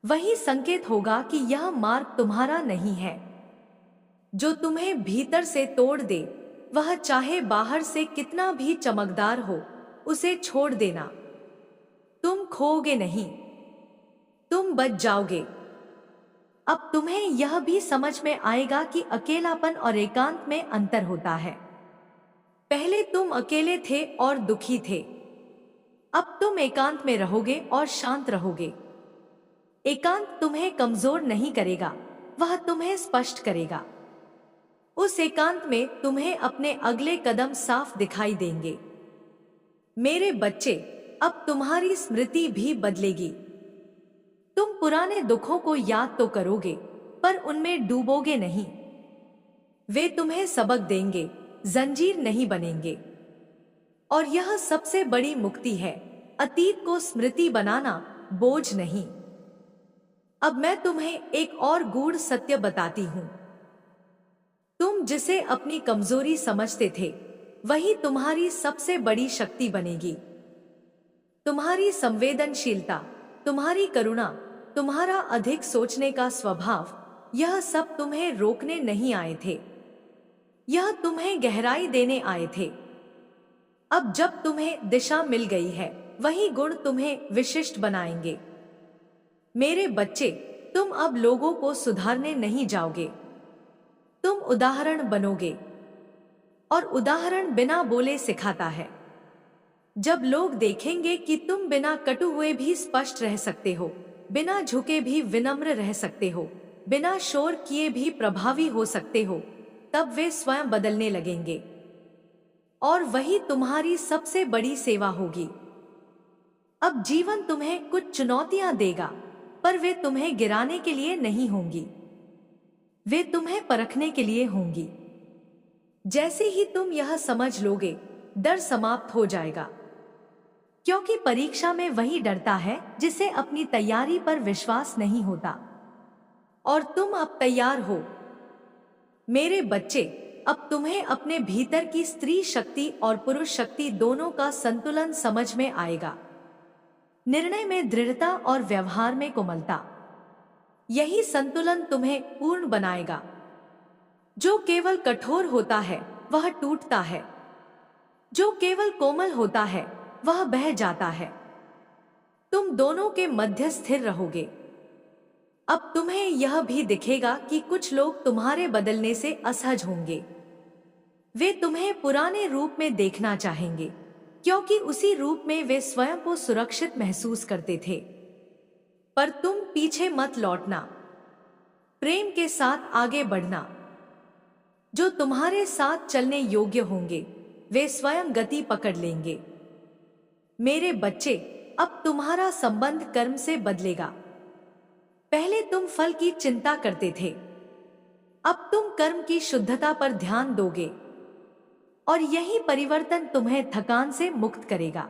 वही संकेत होगा कि यह मार्ग तुम्हारा नहीं है। जो तुम्हें भीतर से तोड़ दे, वह चाहे बाहर से कितना भी चमकदार हो, उसे छोड़ देना। तुम खोओगे नहीं, तुम बच जाओगे। अब तुम्हें यह भी समझ में आएगा कि अकेलापन और एकांत में अंतर होता है। पहले तुम अकेले थे और दुखी थे, अब तुम एकांत में रहोगे और शांत रहोगे। एकांत तुम्हें कमजोर नहीं करेगा, वह तुम्हें स्पष्ट करेगा। उस एकांत में तुम्हें अपने अगले कदम साफ दिखाई देंगे। मेरे बच्चे, अब तुम्हारी स्मृति भी बदलेगी। तुम पुराने दुखों को याद तो करोगे, पर उनमें डूबोगे नहीं। वे तुम्हें सबक देंगे, जंजीर नहीं बनेंगे। और यह सबसे बड़ी मुक्ति है, अतीत को स्मृति बनाना, बोझ नहीं। अब मैं तुम्हें एक और गूढ़ सत्य बताती हूं। तुम जिसे अपनी कमजोरी समझते थे, वही तुम्हारी सबसे बड़ी शक्ति बनेगी। तुम्हारी संवेदनशीलता, तुम्हारी करुणा, तुम्हारा अधिक सोचने का स्वभाव, यह सब तुम्हें रोकने नहीं आए थे, यह तुम्हें गहराई देने आए थे। अब जब तुम्हें दिशा मिल गई है, वही गुण तुम्हें विशिष्ट बनाएंगे। मेरे बच्चे, तुम अब लोगों को सुधारने नहीं जाओगे, तुम उदाहरण बनोगे। और उदाहरण बिना बोले सिखाता है। जब लोग देखेंगे कि तुम बिना कटु हुए भी स्पष्ट रह सकते हो, बिना झुके भी विनम्र रह सकते हो, बिना शोर किए भी प्रभावी हो सकते हो, तब वे स्वयं बदलने लगेंगे। और वही तुम्हारी सबसे बड़ी सेवा होगी। अब जीवन तुम्हें कुछ चुनौतियां देगा, पर वे तुम्हें गिराने के लिए नहीं होंगी, वे तुम्हें परखने के लिए होंगी। जैसे ही तुम यह समझ लोगे, डर समाप्त हो जाएगा। क्योंकि परीक्षा में वही डरता है जिसे अपनी तैयारी पर विश्वास नहीं होता। और तुम अब तैयार हो। मेरे बच्चे, अब तुम्हें अपने भीतर की स्त्री शक्ति और पुरुष शक्ति दोनों का संतुलन समझ में आएगा। निर्णय में दृढ़ता और व्यवहार में कोमलता, यही संतुलन तुम्हें पूर्ण बनाएगा। जो केवल कठोर होता है, वह टूटता है। जो केवल कोमल होता है, वह बह जाता है। तुम दोनों के मध्य स्थिर रहोगे। अब तुम्हें यह भी दिखेगा कि कुछ लोग तुम्हारे बदलने से असहज होंगे। वे तुम्हें पुराने रूप में देखना चाहेंगे, क्योंकि उसी रूप में वे स्वयं को सुरक्षित महसूस करते थे। पर तुम पीछे मत लौटना, प्रेम के साथ आगे बढ़ना। जो तुम्हारे साथ चलने योग्य होंगे, वे स्वयं गति पकड़ लेंगे। मेरे बच्चे, अब तुम्हारा संबंध कर्म से बदलेगा। पहले तुम फल की चिंता करते थे, अब तुम कर्म की शुद्धता पर ध्यान दोगे। और यही परिवर्तन तुम्हें थकान से मुक्त करेगा।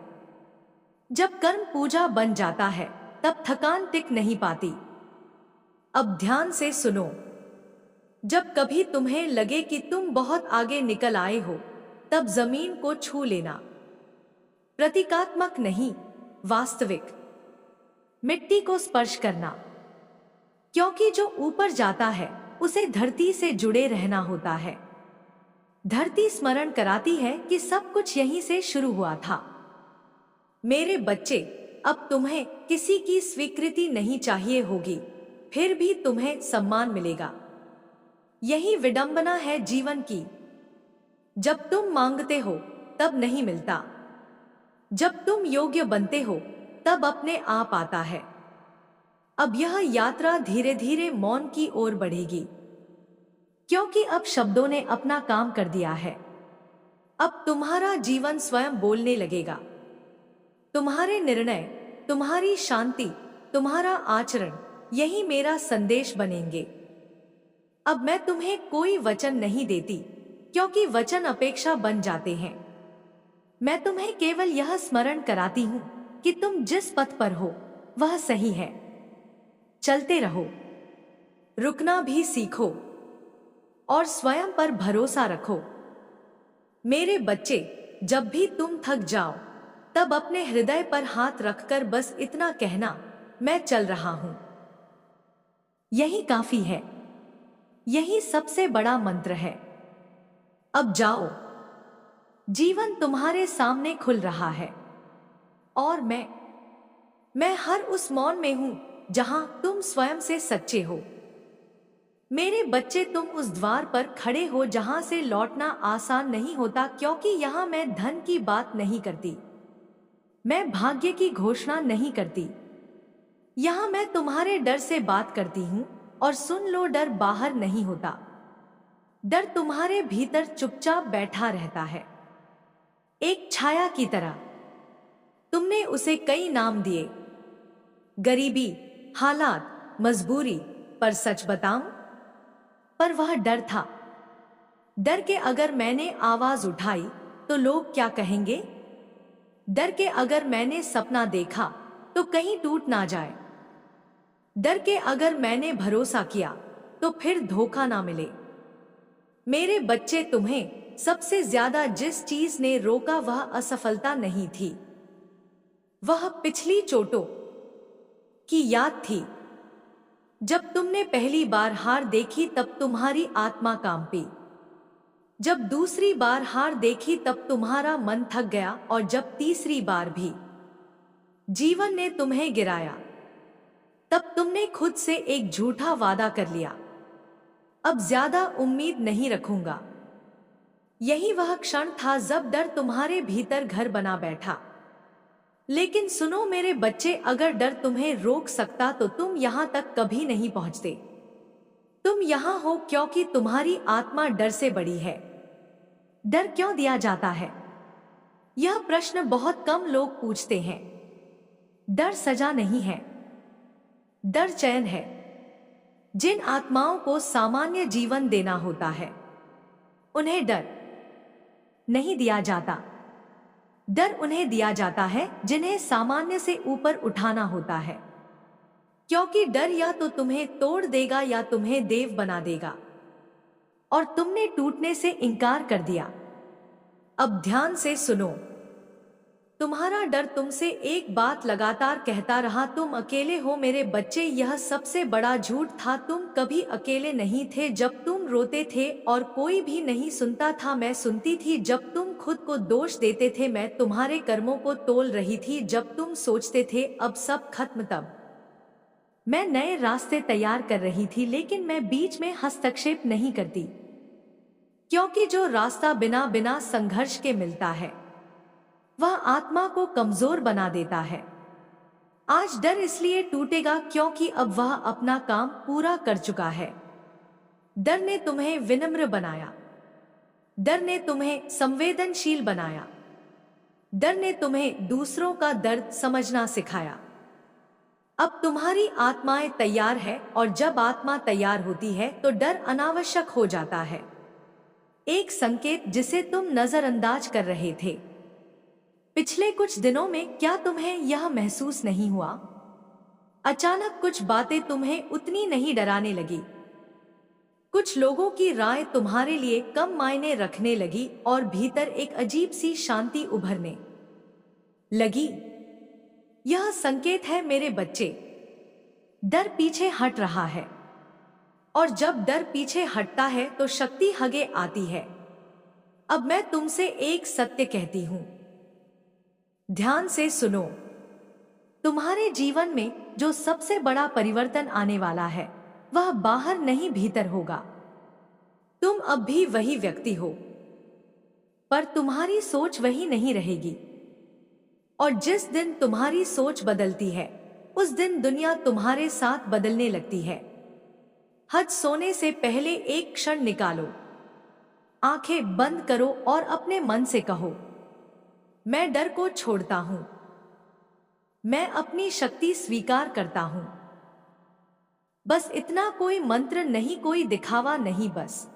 जब कर्म पूजा बन जाता है, तब थकान टिक नहीं पाती। अब ध्यान से सुनो। जब कभी तुम्हें लगे कि तुम बहुत आगे निकल आए हो, तब जमीन को छू लेना। प्रतीकात्मक नहीं, वास्तविक। मिट्टी को स्पर्श करना, क्योंकि जो ऊपर जाता है उसे धरती से जुड़े रहना होता है। धरती स्मरण कराती है कि सब कुछ यहीं से शुरू हुआ था। मेरे बच्चे, अब तुम्हें किसी की स्वीकृति नहीं चाहिए होगी, फिर भी तुम्हें सम्मान मिलेगा। यही विडंबना है जीवन की। जब तुम मांगते हो, तब नहीं मिलता। जब तुम योग्य बनते हो, तब अपने आप आता है। अब यह यात्रा धीरे धीरे मौन की ओर बढ़ेगी, क्योंकि अब शब्दों ने अपना काम कर दिया है। अब तुम्हारा जीवन स्वयं बोलने लगेगा। तुम्हारे निर्णय, तुम्हारी शांति, तुम्हारा आचरण, यही मेरा संदेश बनेंगे। अब मैं तुम्हें कोई वचन नहीं देती, क्योंकि वचन अपेक्षा बन जाते हैं। मैं तुम्हें केवल यह स्मरण कराती हूं कि तुम जिस पथ पर हो वह सही है। चलते रहो, रुकना भी सीखो और स्वयं पर भरोसा रखो। मेरे बच्चे, जब भी तुम थक जाओ तब अपने हृदय पर हाथ रखकर बस इतना कहना, मैं चल रहा हूं। यही काफी है, यही सबसे बड़ा मंत्र है। अब जाओ, जीवन तुम्हारे सामने खुल रहा है और मैं हर उस मौन में हूं जहां तुम स्वयं से सच्चे हो। मेरे बच्चे, तुम उस द्वार पर खड़े हो जहां से लौटना आसान नहीं होता, क्योंकि यहां मैं धन की बात नहीं करती, मैं भाग्य की घोषणा नहीं करती। यहां मैं तुम्हारे डर से बात करती हूं, और सुन लो, डर बाहर नहीं होता। डर तुम्हारे भीतर चुपचाप बैठा रहता है, एक छाया की तरह। तुमने उसे कई नाम दिए, गरीबी, हालात, मजबूरी, पर सच बताऊं, पर वह डर था। डर के अगर मैंने आवाज उठाई तो लोग क्या कहेंगे? डर के अगर मैंने सपना देखा तो कहीं टूट ना जाए। डर के अगर मैंने भरोसा किया तो फिर धोखा ना मिले। मेरे बच्चे, तुम्हें सबसे ज्यादा जिस चीज ने रोका वह असफलता नहीं थी, वह पिछली चोटों की याद थी। जब तुमने पहली बार हार देखी तब तुम्हारी आत्मा कांपी। जब दूसरी बार हार देखी तब तुम्हारा मन थक गया, और जब तीसरी बार भी जीवन ने तुम्हें गिराया तब तुमने खुद से एक झूठा वादा कर लिया, अब ज्यादा उम्मीद नहीं रखूंगा। यही वह क्षण था जब डर तुम्हारे भीतर घर बना बैठा। लेकिन सुनो मेरे बच्चे, अगर डर तुम्हें रोक सकता तो तुम यहां तक कभी नहीं पहुंचते। तुम यहां हो क्योंकि तुम्हारी आत्मा डर से बड़ी है। डर क्यों दिया जाता है? यह प्रश्न बहुत कम लोग पूछते हैं। डर सजा नहीं है, डर चयन है। जिन आत्माओं को सामान्य जीवन देना होता है उन्हें डर नहीं दिया जाता। डर उन्हें दिया जाता है जिन्हें सामान्य से ऊपर उठाना होता है, क्योंकि डर या तो तुम्हें तोड़ देगा या तुम्हें देव बना देगा, और तुमने टूटने से इनकार कर दिया। अब ध्यान से सुनो, तुम्हारा डर तुमसे एक बात लगातार कहता रहा, तुम अकेले हो। मेरे बच्चे, यह सबसे बड़ा झूठ था। तुम कभी अकेले नहीं थे। जब तुम रोते थे और कोई भी नहीं सुनता था, मैं सुनती थी। जब तुम खुद को दोष देते थे, मैं तुम्हारे कर्मों को तोल रही थी। जब तुम सोचते थे अब सब खत्म, तब मैं नए रास्ते तैयार कर रही थी। लेकिन मैं बीच में हस्तक्षेप नहीं करती, क्योंकि जो रास्ता बिना बिना संघर्ष के मिलता है वह आत्मा को कमजोर बना देता है। आज डर इसलिए टूटेगा क्योंकि अब वह अपना काम पूरा कर चुका है। डर ने तुम्हें विनम्र बनाया, डर ने तुम्हें संवेदनशील बनाया, डर ने तुम्हें दूसरों का दर्द समझना सिखाया। अब तुम्हारी आत्माएं तैयार है, और जब आत्मा तैयार होती है तो डर अनावश्यक हो जाता है। एक संकेत जिसे तुम नजरअंदाज कर रहे थे। पिछले कुछ दिनों में क्या तुम्हें यह महसूस नहीं हुआ? अचानक कुछ बातें तुम्हें उतनी नहीं डराने लगी। कुछ लोगों की राय तुम्हारे लिए कम मायने रखने लगी, और भीतर एक अजीब सी शांति उभरने लगी। यह संकेत है मेरे बच्चे, डर पीछे हट रहा है, और जब डर पीछे हटता है तो शक्ति आगे आती है। अब मैं तुमसे एक सत्य कहती हूं, ध्यान से सुनो। तुम्हारे जीवन में जो सबसे बड़ा परिवर्तन आने वाला है वह बाहर नहीं, भीतर होगा। तुम अब भी वही व्यक्ति हो, पर तुम्हारी सोच वही नहीं रहेगी। और जिस दिन तुम्हारी सोच बदलती है उस दिन दुनिया तुम्हारे साथ बदलने लगती है। हद सोने से पहले एक क्षण निकालो, आंखें बंद करो और अपने मन से कहो, मैं डर को छोड़ता हूं, मैं अपनी शक्ति स्वीकार करता हूं। बस इतना, कोई मंत्र नहीं, कोई दिखावा नहीं, बस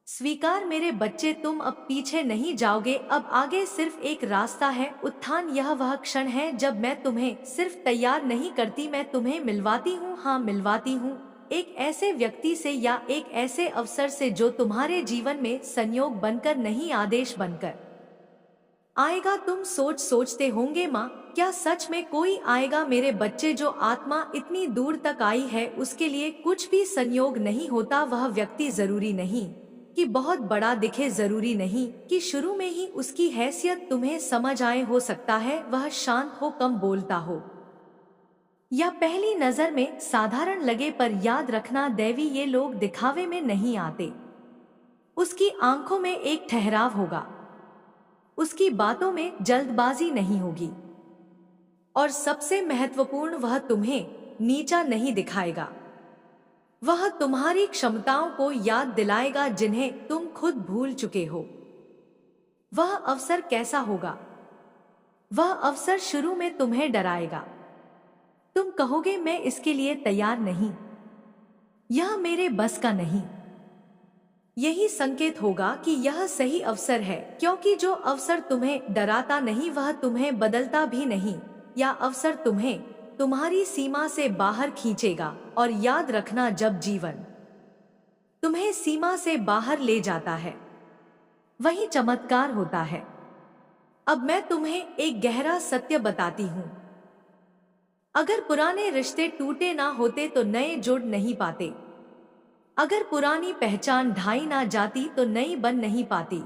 स्वीकार। मेरे बच्चे, तुम अब पीछे नहीं जाओगे, अब आगे सिर्फ एक रास्ता है, उत्थान। यह वह क्षण है जब मैं तुम्हें सिर्फ तैयार नहीं करती, मैं तुम्हें मिलवाती हूँ। हाँ, मिलवाती हूँ, एक ऐसे व्यक्ति से या एक ऐसे अवसर से जो तुम्हारे जीवन में संयोग बनकर नहीं, आदेश बनकर आएगा। तुम सोचते होंगे, माँ क्या सच में कोई आएगा? मेरे बच्चे, जो आत्मा इतनी दूर तक आई है उसके लिए कुछ भी संयोग नहीं होता। वह व्यक्ति जरूरी नहीं कि बहुत बड़ा दिखे, जरूरी नहीं कि शुरू में ही उसकी हैसियत तुम्हें समझ आए। हो सकता है वह शांत हो, कम बोलता हो या पहली नजर में साधारण लगे, पर याद रखना देवी, ये लोग दिखावे में नहीं आते। उसकी आंखों में एक ठहराव होगा, उसकी बातों में जल्दबाजी नहीं होगी, और सबसे महत्वपूर्ण, वह तुम्हें नीचा नहीं दिखाएगा। वह तुम्हारी क्षमताओं को याद दिलाएगा जिन्हें तुम खुद भूल चुके हो। वह अवसर कैसा होगा? वह अवसर शुरू में तुम्हें डराएगा। तुम कहोगे, मैं इसके लिए तैयार नहीं, यह मेरे बस का नहीं। यही संकेत होगा कि यह सही अवसर है, क्योंकि जो अवसर तुम्हें डराता नहीं वह तुम्हें बदलता भी नहीं। या अवसर तुम्हें तुम्हारी सीमा से बाहर खींचेगा। और याद रखना, जब जीवन तुम्हें सीमा से बाहर ले जाता है वही चमत्कार होता है। अब मैं तुम्हें एक गहरा सत्य बताती हूं, अगर पुराने रिश्ते टूटे ना होते तो नए जुड़ नहीं पाते। अगर पुरानी पहचान ढाई ना जाती तो नई बन नहीं पाती।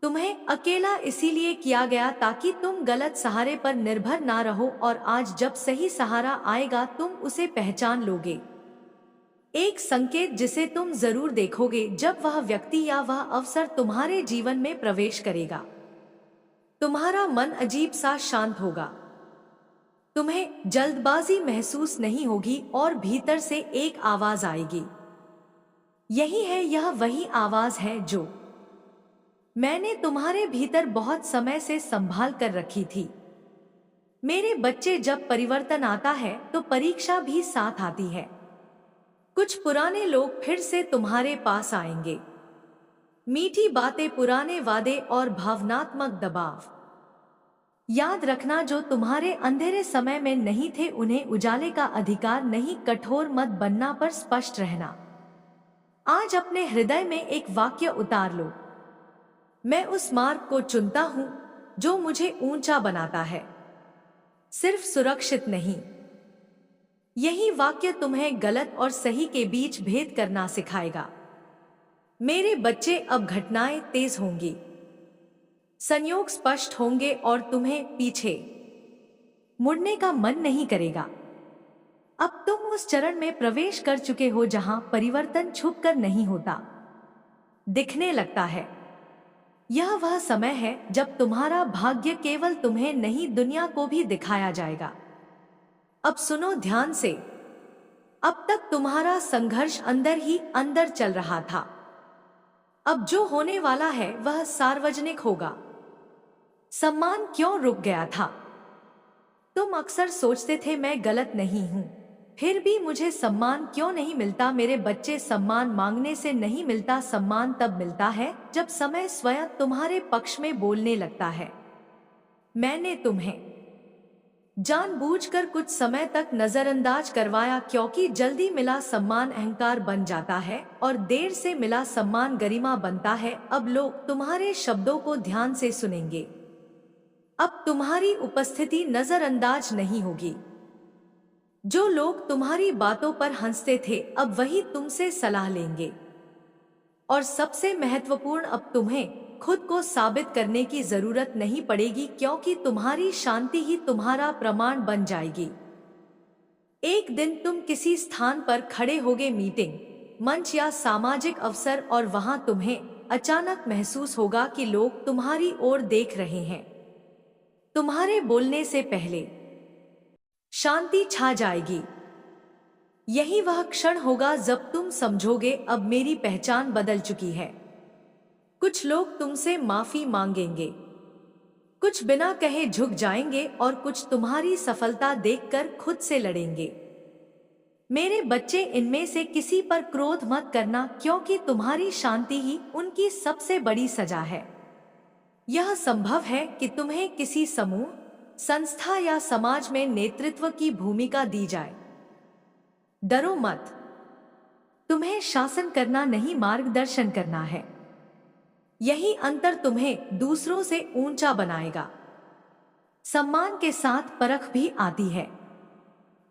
तुम्हें अकेला इसीलिए किया गया ताकि तुम गलत सहारे पर निर्भर ना रहो, और आज जब सही सहारा आएगा तुम उसे पहचान लोगे। एक संकेत जिसे तुम जरूर देखोगे जब वह व्यक्ति या वह अवसर तुम्हारे जीवन में प्रवेश करेगा। तुम्हारा मन अजीब सा शांत होगा, तुम्हें जल्दबाजी महसूस नहीं होगी, और भीतर से एक आवाज आएगी। यही है, यह वही आवाज है जो मैंने तुम्हारे भीतर बहुत समय से संभाल कर रखी थी। मेरे बच्चे, जब परिवर्तन आता है तो परीक्षा भी साथ आती है। कुछ पुराने लोग फिर से तुम्हारे पास आएंगे, मीठी बातें, पुराने वादे और भावनात्मक दबाव। याद रखना, जो तुम्हारे अंधेरे समय में नहीं थे उन्हें उजाले का अधिकार नहीं। कठोर मत बनना, पर स्पष्ट रहना। आज अपने हृदय में एक वाक्य उतार लो, मैं उस मार्ग को चुनता हूं जो मुझे ऊंचा बनाता है, सिर्फ सुरक्षित नहीं। यही वाक्य तुम्हें गलत और सही के बीच भेद करना सिखाएगा। मेरे बच्चे, अब घटनाएं तेज होंगी, संयोग स्पष्ट होंगे, और तुम्हें पीछे मुड़ने का मन नहीं करेगा। अब तुम उस चरण में प्रवेश कर चुके हो जहां परिवर्तन छुपकर नहीं होता, दिखने लगता है। यह वह समय है जब तुम्हारा भाग्य केवल तुम्हें नहीं, दुनिया को भी दिखाया जाएगा। अब सुनो ध्यान से, अब तक तुम्हारा संघर्ष अंदर ही अंदर चल रहा था। अब जो होने वाला है वह सार्वजनिक होगा। सम्मान क्यों रुक गया था? तुम अक्सर सोचते थे, मैं गलत नहीं हूं, फिर भी मुझे सम्मान क्यों नहीं मिलता? मेरे बच्चे, सम्मान मांगने से नहीं मिलता, सम्मान तब मिलता है जब समय स्वयं तुम्हारे पक्ष में बोलने लगता है। मैंने तुम्हें जानबूझकर कुछ समय तक नजरअंदाज करवाया, क्योंकि जल्दी मिला सम्मान अहंकार बन जाता है और देर से मिला सम्मान गरिमा बनता है। अब लोग तुम्हारे शब्दों को ध्यान से सुनेंगे, अब तुम्हारी उपस्थिति नजरअंदाज नहीं होगी। जो लोग तुम्हारी बातों पर हंसते थे अब वही तुमसे सलाह लेंगे, और सबसे महत्वपूर्ण, अब तुम्हें खुद को साबित करने की जरूरत नहीं पड़ेगी, क्योंकि तुम्हारी शांति ही तुम्हारा प्रमाण बन जाएगी। एक दिन तुम किसी स्थान पर खड़े होगे, मीटिंग, मंच या सामाजिक अवसर, और वहां तुम्हें अचानक महसूस होगा कि लोग तुम्हारी ओर देख रहे हैं। तुम्हारे बोलने से पहले शांति छा जाएगी। यही वह क्षण होगा जब तुम समझोगे, अब मेरी पहचान बदल चुकी है। कुछ लोग तुमसे माफी मांगेंगे, कुछ बिना कहे झुक जाएंगे और कुछ तुम्हारी सफलता देखकर खुद से लड़ेंगे। मेरे बच्चे, इनमें से किसी पर क्रोध मत करना, क्योंकि तुम्हारी शांति ही उनकी सबसे बड़ी सजा है। यह संभव है कि तुम्हें किसी समूह, संस्था या समाज में नेतृत्व की भूमिका दी जाए। डरो मत। तुम्हें शासन करना नहीं, मार्गदर्शन करना है। यही अंतर तुम्हें दूसरों से ऊंचा बनाएगा। सम्मान के साथ परख भी आती है।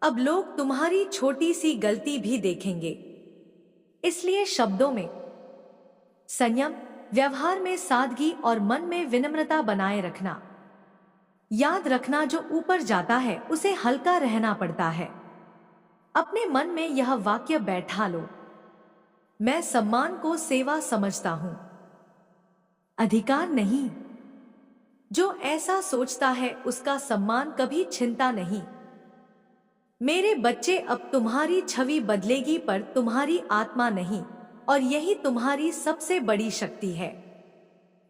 अब लोग तुम्हारी छोटी सी गलती भी देखेंगे, इसलिए शब्दों में संयम, व्यवहार में सादगी और मन में विनम्रता बनाए रखना। याद रखना, जो ऊपर जाता है उसे हल्का रहना पड़ता है। अपने मन में यह वाक्य बैठा लो, मैं सम्मान को सेवा समझता हूं, अधिकार नहीं। जो ऐसा सोचता है उसका सम्मान कभी छिनता नहीं। मेरे बच्चे, अब तुम्हारी छवि बदलेगी पर तुम्हारी आत्मा नहीं, और यही तुम्हारी सबसे बड़ी शक्ति है।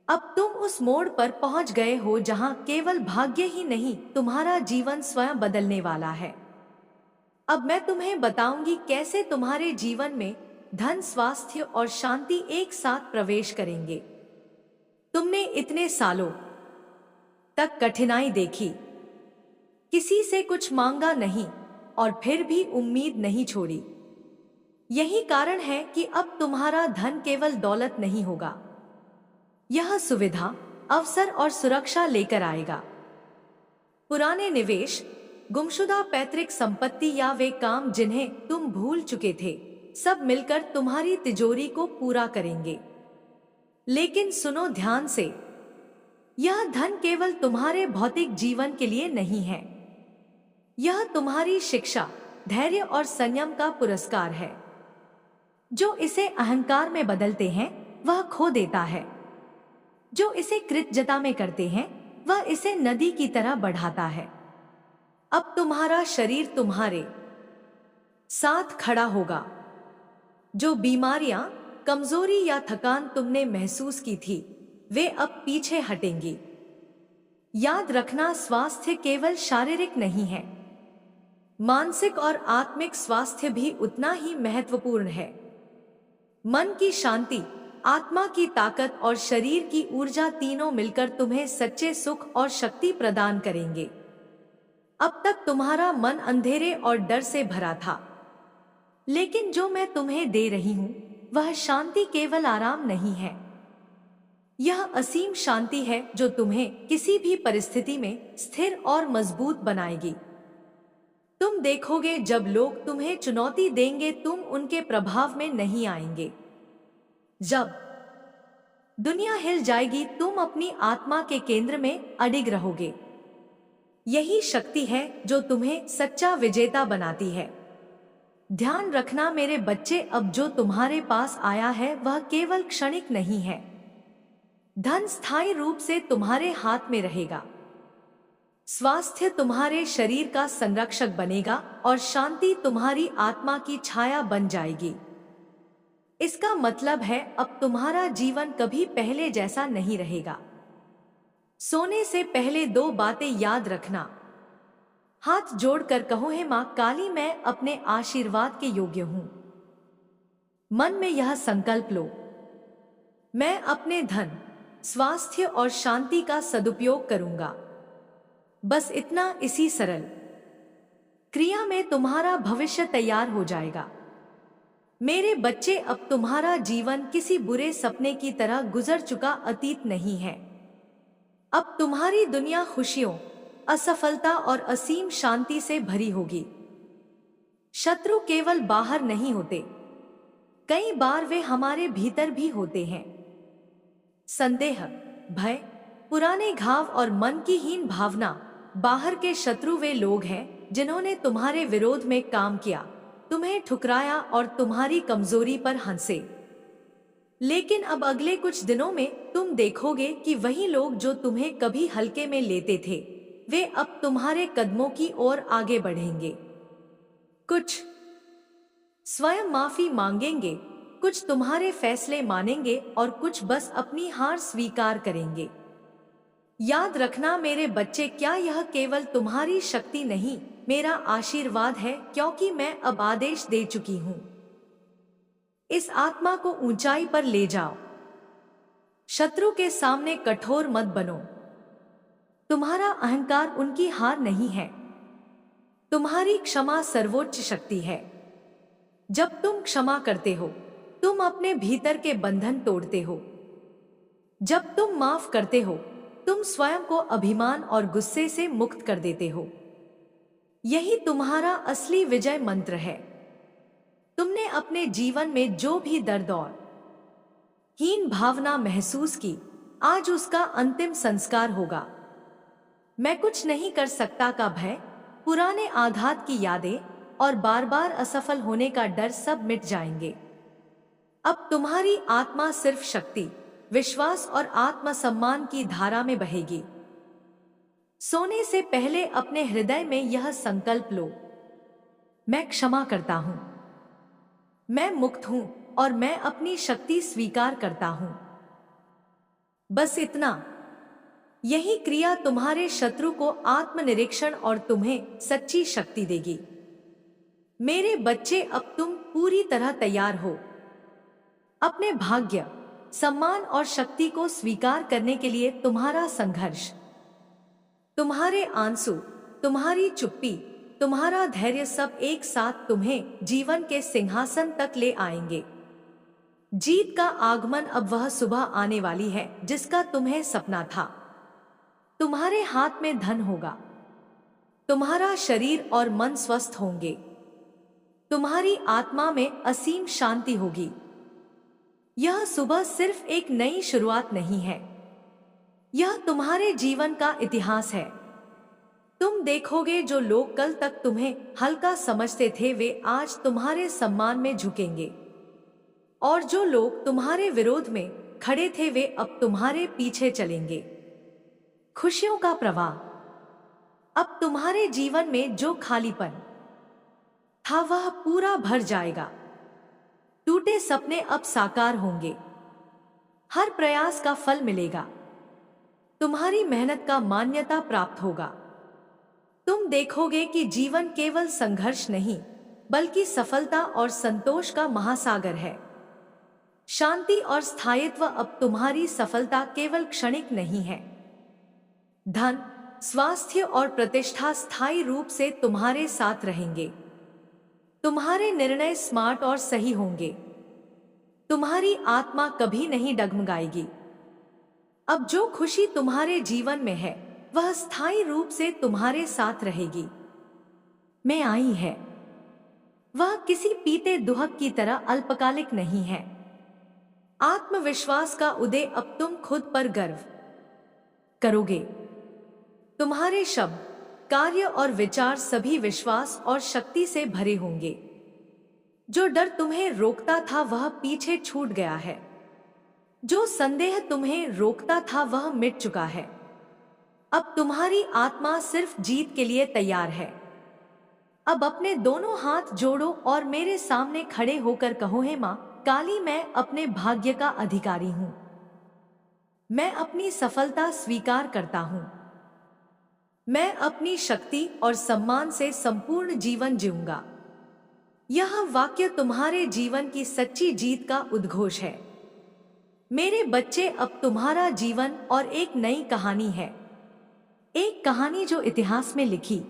अब तुम उस मोड़ पर पहुंच गए हो जहां केवल भाग्य ही नहीं, तुम्हारा जीवन स्वयं बदलने वाला है। अब मैं तुम्हें बताऊंगी कैसे तुम्हारे जीवन में धन, स्वास्थ्य और शांति एक साथ प्रवेश करेंगे। तुमने इतने सालों तक कठिनाई देखी, किसी से कुछ मांगा नहीं और फिर भी उम्मीद नहीं छोड़ी। यही कारण है कि अब तुम्हारा धन केवल दौलत नहीं होगा, यह सुविधा, अवसर और सुरक्षा लेकर आएगा। पुराने निवेश, गुमशुदा पैतृक संपत्ति या वे काम जिन्हें तुम भूल चुके थे, सब मिलकर तुम्हारी तिजोरी को पूरा करेंगे। लेकिन सुनो ध्यान से, यह धन केवल तुम्हारे भौतिक जीवन के लिए नहीं है। यह तुम्हारी शिक्षा, धैर्य और संयम का पुरस्कार है। जो इसे अहंकार में बदलते हैं वह खो देता है, जो इसे कृतज्ञता में करते हैं वह इसे नदी की तरह बढ़ाता है। अब तुम्हारा शरीर तुम्हारे साथ खड़ा होगा। जो बीमारियां, कमजोरी या थकान तुमने महसूस की थी, वे अब पीछे हटेंगी। याद रखना, स्वास्थ्य केवल शारीरिक नहीं है, मानसिक और आत्मिक स्वास्थ्य भी उतना ही महत्वपूर्ण है। मन की शांति, आत्मा की ताकत और शरीर की ऊर्जा तीनों मिलकर तुम्हें सच्चे सुख और शक्ति प्रदान करेंगे। अब तक तुम्हारा मन अंधेरे और डर से भरा था, लेकिन जो मैं तुम्हें दे रही हूं वह शांति केवल आराम नहीं है, यह असीम शांति है जो तुम्हें किसी भी परिस्थिति में स्थिर और मजबूत बनाएगी। तुम देखोगे, जब लोग तुम्हें चुनौती देंगे तुम उनके प्रभाव में नहीं आएंगे। जब दुनिया हिल जाएगी तुम अपनी आत्मा के केंद्र में अडिग रहोगे। यही शक्ति है जो तुम्हें सच्चा विजेता बनाती है। ध्यान रखना मेरे बच्चे, अब जो तुम्हारे पास आया है वह केवल क्षणिक नहीं है। धन स्थायी रूप से तुम्हारे हाथ में रहेगा, स्वास्थ्य तुम्हारे शरीर का संरक्षक बनेगा और शांति तुम्हारी आत्मा की छाया बन जाएगी। इसका मतलब है अब तुम्हारा जीवन कभी पहले जैसा नहीं रहेगा। सोने से पहले दो बातें याद रखना। हाथ जोड़कर कहो, हे मां काली, मैं अपने आशीर्वाद के योग्य हूं। मन में यह संकल्प लो, मैं अपने धन, स्वास्थ्य और शांति का सदुपयोग करूंगा। बस इतना, इसी सरल क्रिया में तुम्हारा भविष्य तैयार हो जाएगा। मेरे बच्चे, अब तुम्हारा जीवन किसी बुरे सपने की तरह गुजर चुका अतीत नहीं है। अब तुम्हारी दुनिया खुशियों, असफलता और असीम शांति से भरी होगी। शत्रु केवल बाहर नहीं होते, कई बार वे हमारे भीतर भी होते हैं। संदेह, भय, पुराने घाव और मन की हीन भावना, बाहर के शत्रु वे लोग हैं जिन्होंने तुम्हारे विरोध में काम किया, तुम्हें ठुकराया और तुम्हारी कमजोरी पर हंसे। लेकिन अब अगले कुछ दिनों में तुम देखोगे कि वही लोग जो तुम्हें कभी हल्के में लेते थे, वे अब तुम्हारे कदमों की ओर आगे बढ़ेंगे। कुछ स्वयं माफी मांगेंगे, कुछ तुम्हारे फैसले मानेंगे और कुछ बस अपनी हार स्वीकार करेंगे। याद रखना मेरे बच्चे, क्या यह केवल तुम्हारी शक्ति नहीं, मेरा आशीर्वाद है, क्योंकि मैं अब आदेश दे चुकी हूं। इस आत्मा को ऊंचाई पर ले जाओ। शत्रु के सामने कठोर मत बनो। तुम्हारा अहंकार उनकी हार नहीं है। तुम्हारी क्षमा सर्वोच्च शक्ति है। जब तुम क्षमा करते हो, तुम अपने भीतर के बंधन तोड़ते हो। जब तुम माफ करते हो, तुम स्वयं को अभिमान और गुस्से से मुक्त कर देते हो। यही तुम्हारा असली विजय मंत्र है। तुमने अपने जीवन में जो भी दर्द और हीन भावना महसूस की, आज उसका अंतिम संस्कार होगा। मैं कुछ नहीं कर सकता का भय, पुराने आघात की यादें और बार बार असफल होने का डर सब मिट जाएंगे। अब तुम्हारी आत्मा सिर्फ शक्ति, विश्वास और आत्मसम्मान की धारा में बहेगी। सोने से पहले अपने हृदय में यह संकल्प लो, मैं क्षमा करता हूं, मैं मुक्त हूं और मैं अपनी शक्ति स्वीकार करता हूं। बस इतना। यही क्रिया तुम्हारे शत्रु को आत्मनिरीक्षण और तुम्हें सच्ची शक्ति देगी। मेरे बच्चे, अब तुम पूरी तरह तैयार हो अपने भाग्य, सम्मान और शक्ति को स्वीकार करने के लिए। तुम्हारा संघर्ष, तुम्हारे आंसू, तुम्हारी चुप्पी, तुम्हारा धैर्य सब एक साथ तुम्हें जीवन के सिंहासन तक ले आएंगे। जीत का आगमन, अब वह सुबह आने वाली है जिसका तुम्हें सपना था। तुम्हारे हाथ में धन होगा, तुम्हारा शरीर और मन स्वस्थ होंगे, तुम्हारी आत्मा में असीम शांति होगी। यह सुबह सिर्फ एक नई शुरुआत नहीं है, यह तुम्हारे जीवन का इतिहास है। तुम देखोगे जो लोग कल तक तुम्हें हल्का समझते थे, वे आज तुम्हारे सम्मान में झुकेंगे, और जो लोग तुम्हारे विरोध में खड़े थे, वे अब तुम्हारे पीछे चलेंगे। खुशियों का प्रवाह, अब तुम्हारे जीवन में जो खालीपन था वह पूरा भर जाएगा। टूटे सपने अब साकार होंगे, हर प्रयास का फल मिलेगा, तुम्हारी मेहनत का मान्यता प्राप्त होगा। तुम देखोगे कि जीवन केवल संघर्ष नहीं, बल्कि सफलता और संतोष का महासागर है। शांति और स्थायित्व, अब तुम्हारी सफलता केवल क्षणिक नहीं है। धन, स्वास्थ्य और प्रतिष्ठा स्थायी रूप से तुम्हारे साथ रहेंगे। तुम्हारे निर्णय स्मार्ट और सही होंगे। तुम्हारी आत्मा कभी नहीं डगमगाएगी। अब जो खुशी तुम्हारे जीवन में है, वह स्थायी रूप से तुम्हारे साथ रहेगी। मैं आई है, वह किसी पीते दुहक की तरह अल्पकालिक नहीं है। आत्मविश्वास का उदय, अब तुम खुद पर गर्व करोगे। तुम्हारे शब्द, कार्य और विचार सभी विश्वास और शक्ति से भरे होंगे। जो डर तुम्हें रोकता था वह पीछे छूट गया है। जो संदेह तुम्हें रोकता था वह मिट चुका है। अब तुम्हारी आत्मा सिर्फ जीत के लिए तैयार है। अब अपने दोनों हाथ जोड़ो और मेरे सामने खड़े होकर कहो, हे मां काली, मैं अपने भाग्य का अधिकारी हूं। मैं अपनी सफलता स्वीकार करता हूं। मैं अपनी शक्ति और सम्मान से संपूर्ण जीवन जीऊंगा। यह वाक्य तुम्हारे जीवन की सच्ची जीत का उद्घोष है। मेरे बच्चे, अब तुम्हारा जीवन और एक नई कहानी है, एक कहानी जो इतिहास में लिखी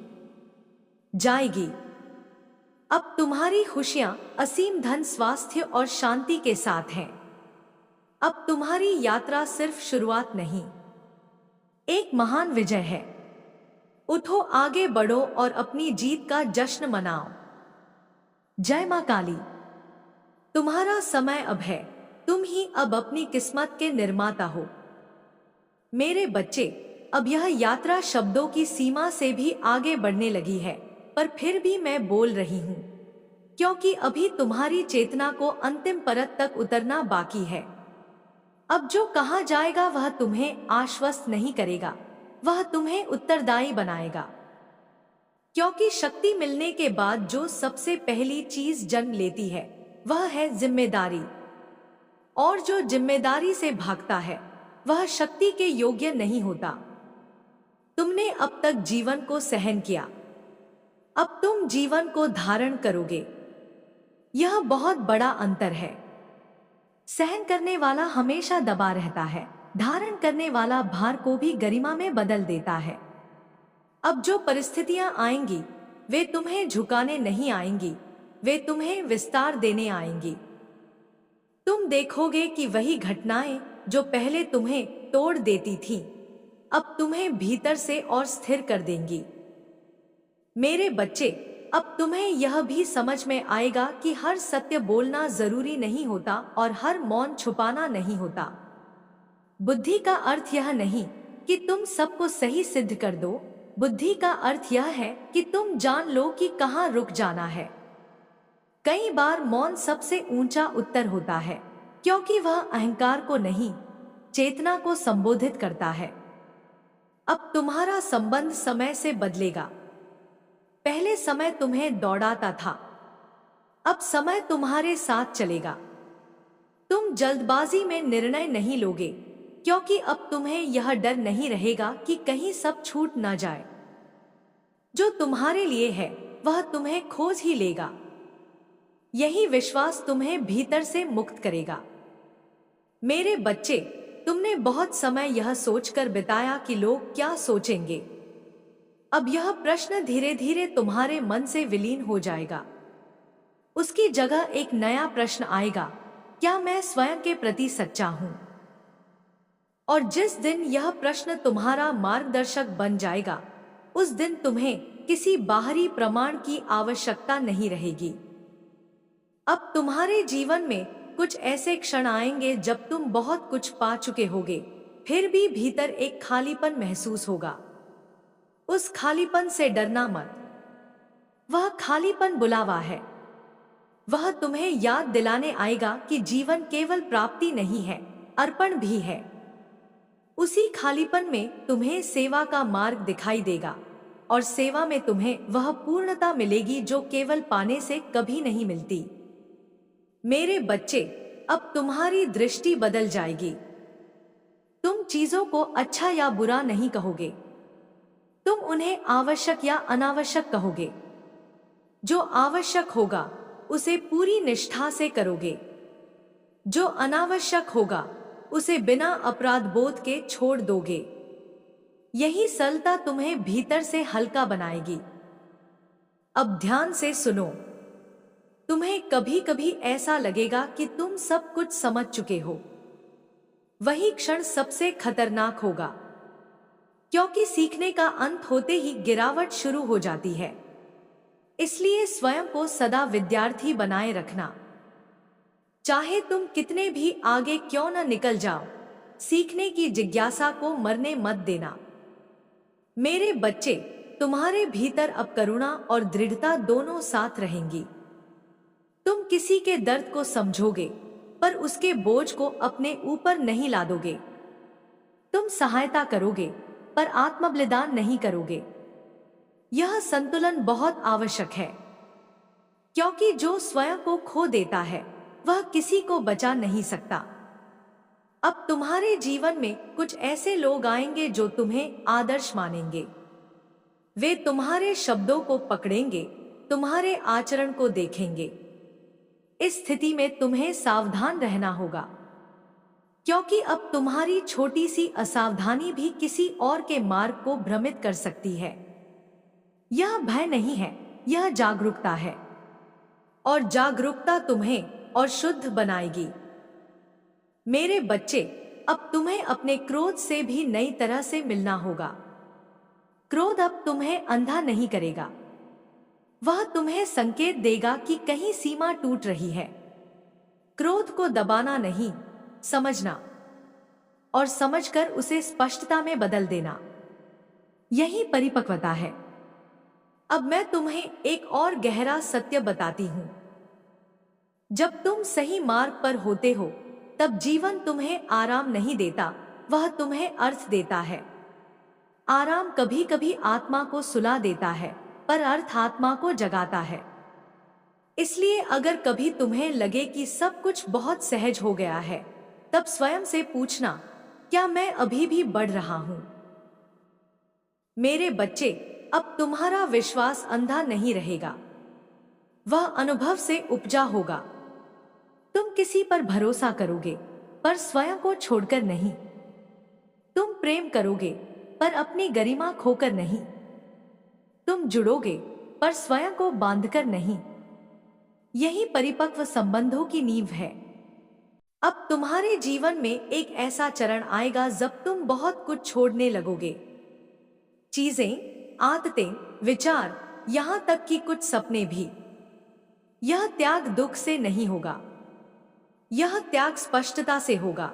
जाएगी। अब तुम्हारी खुशियां असीम धन, स्वास्थ्य और शांति के साथ हैं। अब तुम्हारी यात्रा सिर्फ शुरुआत नहीं, एक महान विजय है। उठो, आगे बढ़ो और अपनी जीत का जश्न मनाओ। जय मां काली। तुम्हारा समय अब है। तुम ही अब अपनी किस्मत के निर्माता हो। मेरे बच्चे, अब यह यात्रा शब्दों की सीमा से भी आगे बढ़ने लगी है, पर फिर भी मैं बोल रही हूं, क्योंकि अभी तुम्हारी चेतना को अंतिम परत तक उतरना बाकी है। अब जो कहा जाएगा वह तुम्हें आश्वस्त नहीं करेगा, वह तुम्हें उत्तरदायी बनाएगा। क्योंकि शक्ति मिलने के बाद जो सबसे पहली चीज जन्म लेती है वह है जिम्मेदारी, और जो जिम्मेदारी से भागता है वह शक्ति के योग्य नहीं होता। तुमने अब तक जीवन को सहन किया, अब तुम जीवन को धारण करोगे। यह बहुत बड़ा अंतर है। सहन करने वाला हमेशा दबा रहता है, धारण करने वाला भार को भी गरिमा में बदल देता है। अब जो परिस्थितियां आएंगी वे तुम्हें झुकाने नहीं आएंगी, वे तुम्हें विस्तार देने आएंगी। तुम देखोगे कि वही घटनाएं जो पहले तुम्हें तोड़ देती थीं, अब तुम्हें भीतर से और स्थिर कर देंगी। मेरे बच्चे, अब तुम्हें यह भी समझ में आएगा कि हर सत्य बोलना जरूरी नहीं होता और हर मौन छुपाना नहीं होता। बुद्धि का अर्थ यह नहीं कि तुम सबको सही सिद्ध कर दो, बुद्धि का अर्थ यह है कि तुम जान लो कि कहाँ रुक जाना है। कई बार मौन सबसे ऊंचा उत्तर होता है, क्योंकि वह अहंकार को नहीं, चेतना को संबोधित करता है। अब तुम्हारा संबंध समय से बदलेगा। पहले समय तुम्हें दौड़ाता था, अब समय तुम्हारे साथ चलेगा। तुम जल्दबाजी में निर्णय नहीं लोगे, क्योंकि अब तुम्हें यह डर नहीं रहेगा कि कहीं सब छूट ना जाए। जो तुम्हारे लिए है वह तुम्हें खोज ही लेगा। यही विश्वास तुम्हें भीतर से मुक्त करेगा। मेरे बच्चे, तुमने बहुत समय यह सोचकर बिताया कि लोग क्या सोचेंगे। अब यह प्रश्न धीरे धीरे तुम्हारे मन से विलीन हो जाएगा। उसकी जगह एक नया प्रश्न आएगा, क्या मैं स्वयं के प्रति सच्चा हूं? और जिस दिन यह प्रश्न तुम्हारा मार्गदर्शक बन जाएगा, उस दिन तुम्हें किसी बाहरी प्रमाण की आवश्यकता नहीं रहेगी। अब तुम्हारे जीवन में कुछ ऐसे क्षण आएंगे जब तुम बहुत कुछ पा चुके होगे, फिर भी भीतर एक खालीपन महसूस होगा। उस खालीपन से डरना मत। वह खालीपन बुलावा है। वह तुम्हें याद दिलाने आएगा कि जीवन केवल प्राप्ति नहीं है, अर्पण भी है। उसी खालीपन में तुम्हें सेवा का मार्ग दिखाई देगा, और सेवा में तुम्हें वह पूर्णता मिलेगी जो केवल पाने से कभी नहीं मिलती। मेरे बच्चे, अब तुम्हारी दृष्टि बदल जाएगी। तुम चीजों को अच्छा या बुरा नहीं कहोगे, तुम उन्हें आवश्यक या अनावश्यक कहोगे। जो आवश्यक होगा उसे पूरी निष्ठा से करोगे, जो अनावश्यक होगा उसे बिना अपराध बोध के छोड़ दोगे। यही सरलता तुम्हें भीतर से हल्का बनाएगी। अब ध्यान से सुनो। तुम्हें कभी कभी ऐसा लगेगा कि तुम सब कुछ समझ चुके हो। वही क्षण सबसे खतरनाक होगा, क्योंकि सीखने का अंत होते ही गिरावट शुरू हो जाती है। इसलिए स्वयं को सदा विद्यार्थी बनाए रखना। चाहे तुम कितने भी आगे क्यों न निकल जाओ, सीखने की जिज्ञासा को मरने मत देना। मेरे बच्चे, तुम्हारे भीतर अब करुणा और दृढ़ता दोनों साथ रहेंगी। तुम किसी के दर्द को समझोगे, पर उसके बोझ को अपने ऊपर नहीं लादोगे। तुम सहायता करोगे, पर आत्मबलिदान नहीं करोगे। यह संतुलन बहुत आवश्यक है, क्योंकि जो स्वयं को खो देता है वह किसी को बचा नहीं सकता। अब तुम्हारे जीवन में कुछ ऐसे लोग आएंगे जो तुम्हें आदर्श मानेंगे। वे तुम्हारे शब्दों को पकड़ेंगे, तुम्हारे आचरण को देखेंगे। इस स्थिति में तुम्हें सावधान रहना होगा, क्योंकि अब तुम्हारी छोटी सी असावधानी भी किसी और के मार्ग को भ्रमित कर सकती है। यह भय नहीं है, यह जागरूकता है, और जागरूकता तुम्हें और शुद्ध बनाएगी। मेरे बच्चे, अब तुम्हें अपने क्रोध से भी नई तरह से मिलना होगा। क्रोध अब तुम्हें अंधा नहीं करेगा, वह तुम्हें संकेत देगा कि कहीं सीमा टूट रही है। क्रोध को दबाना नहीं, समझना, और समझकर उसे स्पष्टता में बदल देना, यही परिपक्वता है। अब मैं तुम्हें एक और गहरा सत्य बताती हूं। जब तुम सही मार्ग पर होते हो, तब जीवन तुम्हें आराम नहीं देता, वह तुम्हें अर्थ देता है। आराम कभी कभी आत्मा को सुला देता है, पर अर्थ आत्मा को जगाता है। इसलिए अगर कभी तुम्हें लगे कि सब कुछ बहुत सहज हो गया है, तब स्वयं से पूछना, क्या मैं अभी भी बढ़ रहा हूं? मेरे बच्चे, अब तुम्हारा विश्वास अंधा नहीं रहेगा, वह अनुभव से उपजा होगा। तुम किसी पर भरोसा करोगे, पर स्वयं को छोड़कर नहीं। तुम प्रेम करोगे, पर अपनी गरिमा खोकर नहीं। तुम जुड़ोगे, पर स्वयं को बांधकर नहीं। यही परिपक्व संबंधों की नींव है। अब तुम्हारे जीवन में एक ऐसा चरण आएगा जब तुम बहुत कुछ छोड़ने लगोगे। चीजें, आदतें, विचार, यहां तक कि कुछ सपने भी। यह त्याग दुख से नहीं होगा, यह त्याग स्पष्टता से होगा।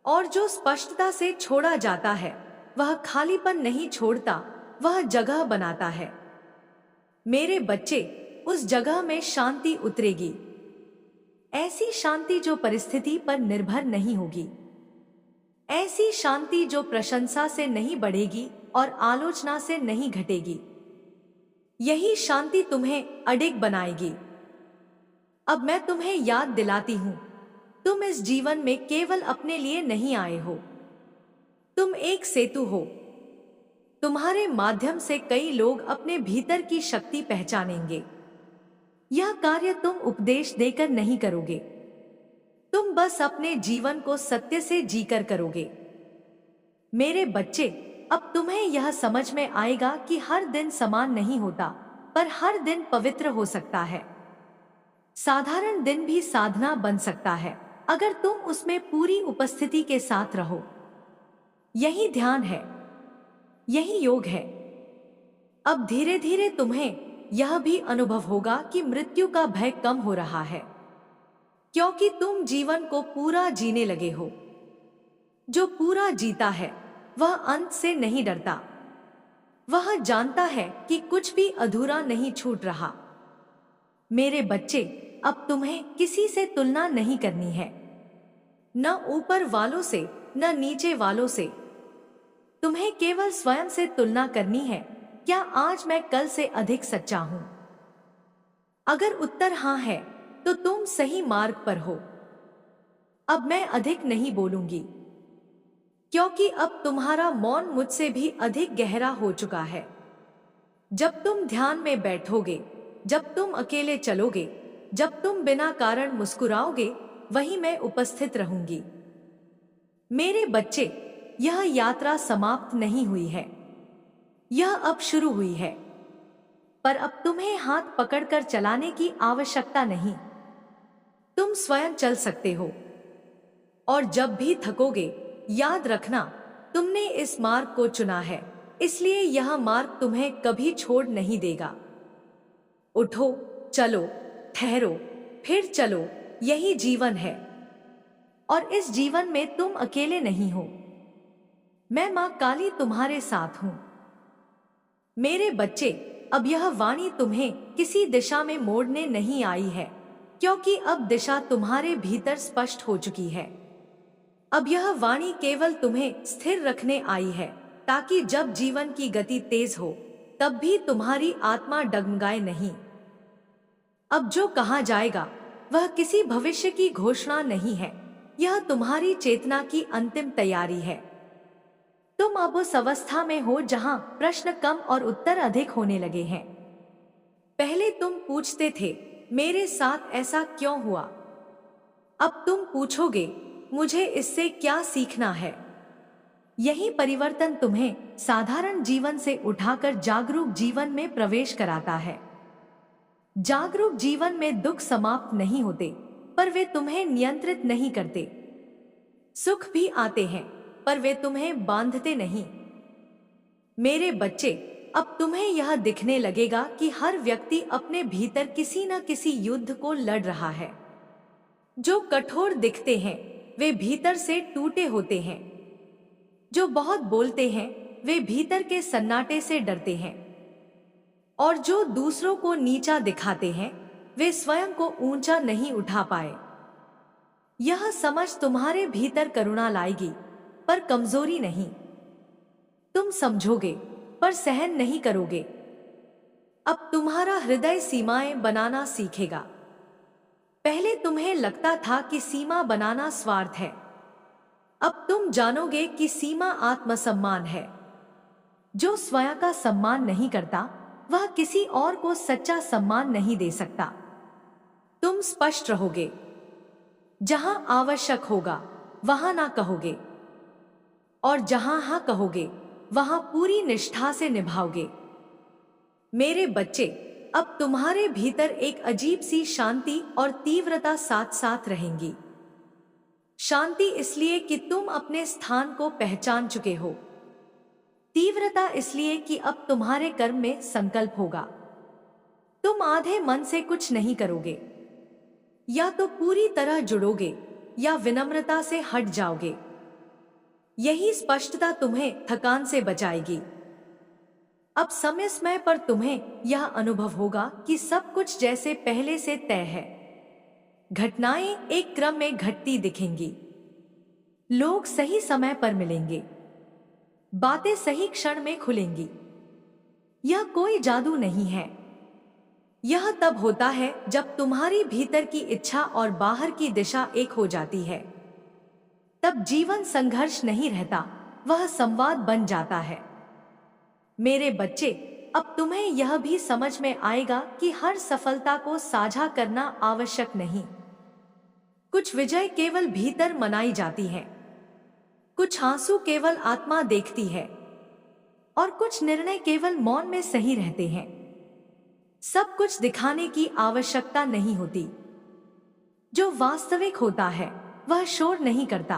और जो स्पष्टता से छोड़ा जाता है वह खालीपन नहीं छोड़ता, वह जगह बनाता है। मेरे बच्चे, उस जगह में शांति उतरेगी, ऐसी शांति जो परिस्थिति पर निर्भर नहीं होगी, ऐसी शांति जो प्रशंसा से नहीं बढ़ेगी और आलोचना से नहीं घटेगी। यही शांति तुम्हें अडिग बनाएगी। अब मैं तुम्हें याद दिलाती हूं, तुम इस जीवन में केवल अपने लिए नहीं आए हो। तुम एक सेतु हो। तुम्हारे माध्यम से कई लोग अपने भीतर की शक्ति पहचानेंगे। यह कार्य तुम उपदेश देकर नहीं करोगे, तुम बस अपने जीवन को सत्य से जीकर करोगे। मेरे बच्चे, अब तुम्हें यह समझ में आएगा कि हर दिन समान नहीं होता, पर हर दिन पवित्र हो सकता है। साधारण दिन भी साधना बन सकता है अगर तुम उसमें पूरी उपस्थिति के साथ रहो। यही ध्यान है, यही योग है। अब धीरे धीरे तुम्हें यह भी अनुभव होगा कि मृत्यु का भय कम हो रहा है, क्योंकि तुम जीवन को पूरा जीने लगे हो। जो पूरा जीता है वह अंत से नहीं डरता, वह जानता है कि कुछ भी अधूरा नहीं छूट रहा। मेरे बच्चे, अब तुम्हें किसी से तुलना नहीं करनी है, न ऊपर वालों से न नीचे वालों से। तुम्हें केवल स्वयं से तुलना करनी है, क्या आज मैं कल से अधिक सच्चा हूं? अगर उत्तर हां है तो तुम सही मार्ग पर हो। अब मैं अधिक नहीं बोलूंगी, क्योंकि अब तुम्हारा मौन मुझसे भी अधिक गहरा हो चुका है। जब तुम ध्यान में बैठोगे, जब तुम अकेले चलोगे, जब तुम बिना कारण मुस्कुराओगे, वहीं मैं उपस्थित रहूंगी। मेरे बच्चे, यह यात्रा समाप्त नहीं हुई है, यह अब शुरू हुई है। पर अब तुम्हें हाथ पकड़कर चलाने की आवश्यकता नहीं, तुम स्वयं चल सकते हो। और जब भी थकोगे, याद रखना, तुमने इस मार्ग को चुना है, इसलिए यह मार्ग तुम्हें कभी छोड़ नहीं देगा। उठो, चलो, ठहरो, फिर चलो, यही जीवन है। और इस जीवन में तुम अकेले नहीं हो। मैं मां काली तुम्हारे साथ हूं। मेरे बच्चे, अब यह वाणी तुम्हें किसी दिशा में मोड़ने नहीं आई है, क्योंकि अब दिशा तुम्हारे भीतर स्पष्ट हो चुकी है। अब यह वाणी केवल तुम्हें स्थिर रखने आई है, ताकि जब जीवन की गति तेज हो तब भी तुम्हारी आत्मा डगमगाए नहीं। अब जो कहा जाएगा वह किसी भविष्य की घोषणा नहीं है, यह तुम्हारी चेतना की अंतिम तैयारी है। तुम अब उस अवस्था में हो जहां प्रश्न कम और उत्तर अधिक होने लगे हैं। पहले तुम पूछते थे, मेरे साथ ऐसा क्यों हुआ? अब तुम पूछोगे, मुझे इससे क्या सीखना है? यही परिवर्तन तुम्हें साधारण जीवन से उठाकर जागरूक जीवन में प्रवेश कराता है। जागरूक जीवन में दुख समाप्त नहीं होते, पर वे तुम्हें नियंत्रित नहीं करते। सुख भी आते हैं, पर वे तुम्हें बांधते नहीं। मेरे बच्चे, अब तुम्हें यह दिखने लगेगा कि हर व्यक्ति अपने भीतर किसी न किसी युद्ध को लड़ रहा है। जो कठोर दिखते हैं वे भीतर से टूटे होते हैं। जो बहुत बोलते हैं वे भीतर के सन्नाटे से डरते हैं। और जो दूसरों को नीचा दिखाते हैं वे स्वयं को ऊंचा नहीं उठा पाए। यह समझ तुम्हारे भीतर करुणा लाएगी, पर कमजोरी नहीं। तुम समझोगे पर सहन नहीं करोगे। अब तुम्हारा हृदय सीमाएं बनाना सीखेगा। पहले तुम्हें लगता था कि सीमा बनाना स्वार्थ है। अब तुम जानोगे कि सीमा आत्मसम्मान है। जो स्वयं का सम्मान नहीं करता वह किसी और को सच्चा सम्मान नहीं दे सकता। तुम स्पष्ट रहोगे, जहां आवश्यक होगा वहां ना कहोगे, और जहां हाँ कहोगे वहां पूरी निष्ठा से निभाओगे। मेरे बच्चे, अब तुम्हारे भीतर एक अजीब सी शांति और तीव्रता साथ साथ रहेंगी। शांति इसलिए कि तुम अपने स्थान को पहचान चुके हो। तीव्रता इसलिए कि अब तुम्हारे कर्म में संकल्प होगा। तुम आधे मन से कुछ नहीं करोगे, या तो पूरी तरह जुड़ोगे या विनम्रता से हट जाओगे। यही स्पष्टता तुम्हें थकान से बचाएगी। अब समय समय पर तुम्हें यह अनुभव होगा कि सब कुछ जैसे पहले से तय है। घटनाएं एक क्रम में घटती दिखेंगी, लोग सही समय पर मिलेंगे, बातें सही क्षण में खुलेंगी। यह कोई जादू नहीं है। यह तब होता है जब तुम्हारी भीतर की इच्छा और बाहर की दिशा एक हो जाती है। तब जीवन संघर्ष नहीं रहता, वह संवाद बन जाता है। मेरे बच्चे, अब तुम्हें यह भी समझ में आएगा कि हर सफलता को साझा करना आवश्यक नहीं। कुछ विजय केवल भीतर मनाई जाती है, कुछ आंसू केवल आत्मा देखती है, और कुछ निर्णय केवल मौन में सही रहते हैं। सब कुछ दिखाने की आवश्यकता नहीं होती। जो वास्तविक होता है वह शोर नहीं करता।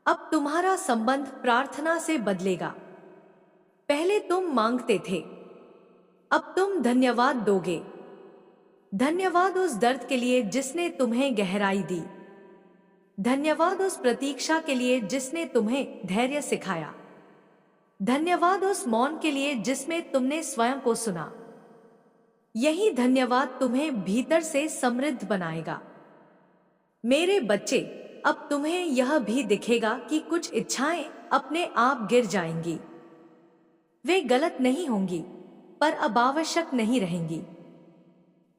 अब तुम्हारा संबंध प्रार्थना से बदलेगा। पहले तुम मांगते थे, अब तुम धन्यवाद दोगे। धन्यवाद उस दर्द के लिए जिसने तुम्हें गहराई दी। धन्यवाद उस प्रतीक्षा के लिए जिसने तुम्हें धैर्य सिखाया। धन्यवाद उस मौन के लिए जिसमें तुमने स्वयं को सुना। यही धन्यवाद तुम्हें भीतर से समृद्ध बनाएगा। मेरे बच्चे, अब तुम्हें यह भी दिखेगा कि कुछ इच्छाएं अपने आप गिर जाएंगी। वे गलत नहीं होंगी, पर अब आवश्यक नहीं रहेंगी।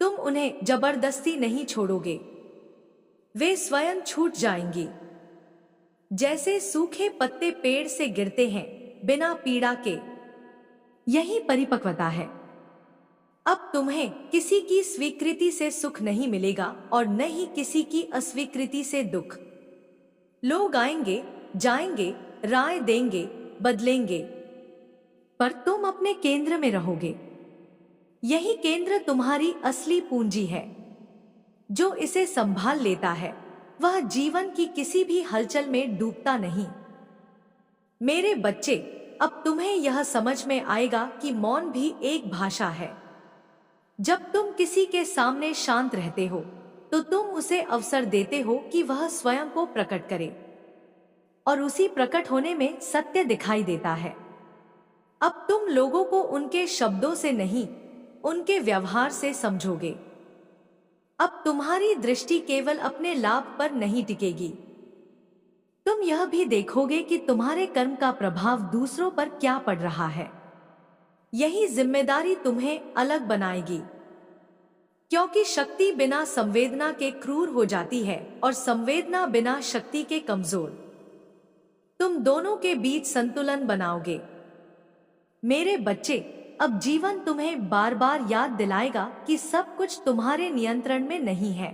तुम उन्हें जबरदस्ती नहीं छोड़ोगे, वे स्वयं छूट जाएंगी। जैसे सूखे पत्ते पेड़ से गिरते हैं बिना पीड़ा के, यही परिपक्वता है। अब तुम्हें किसी की स्वीकृति से सुख नहीं मिलेगा और न ही किसी की अस्वीकृति से दुख। लोग आएंगे, जाएंगे, राय देंगे, बदलेंगे, पर तुम अपने केंद्र में रहोगे। यही केंद्र तुम्हारी असली पूंजी है। जो इसे संभाल लेता है वह जीवन की किसी भी हलचल में डूबता नहीं। मेरे बच्चे, अब तुम्हें यह समझ में आएगा कि मौन भी एक भाषा है। जब तुम किसी के सामने शांत रहते हो तो तुम उसे अवसर देते हो कि वह स्वयं को प्रकट करे, और उसी प्रकट होने में सत्य दिखाई देता है। अब तुम लोगों को उनके शब्दों से नहीं, उनके व्यवहार से समझोगे। अब तुम्हारी दृष्टि केवल अपने लाभ पर नहीं टिकेगी। तुम यह भी देखोगे कि तुम्हारे कर्म का प्रभाव दूसरों पर क्या पड़ रहा है। यही जिम्मेदारी तुम्हें अलग बनाएगी, क्योंकि शक्ति बिना संवेदना के क्रूर हो जाती है और संवेदना बिना शक्ति के कमजोर। तुम दोनों के बीच संतुलन बनाओगे। मेरे बच्चे, अब जीवन तुम्हें बार बार याद दिलाएगा कि सब कुछ तुम्हारे नियंत्रण में नहीं है,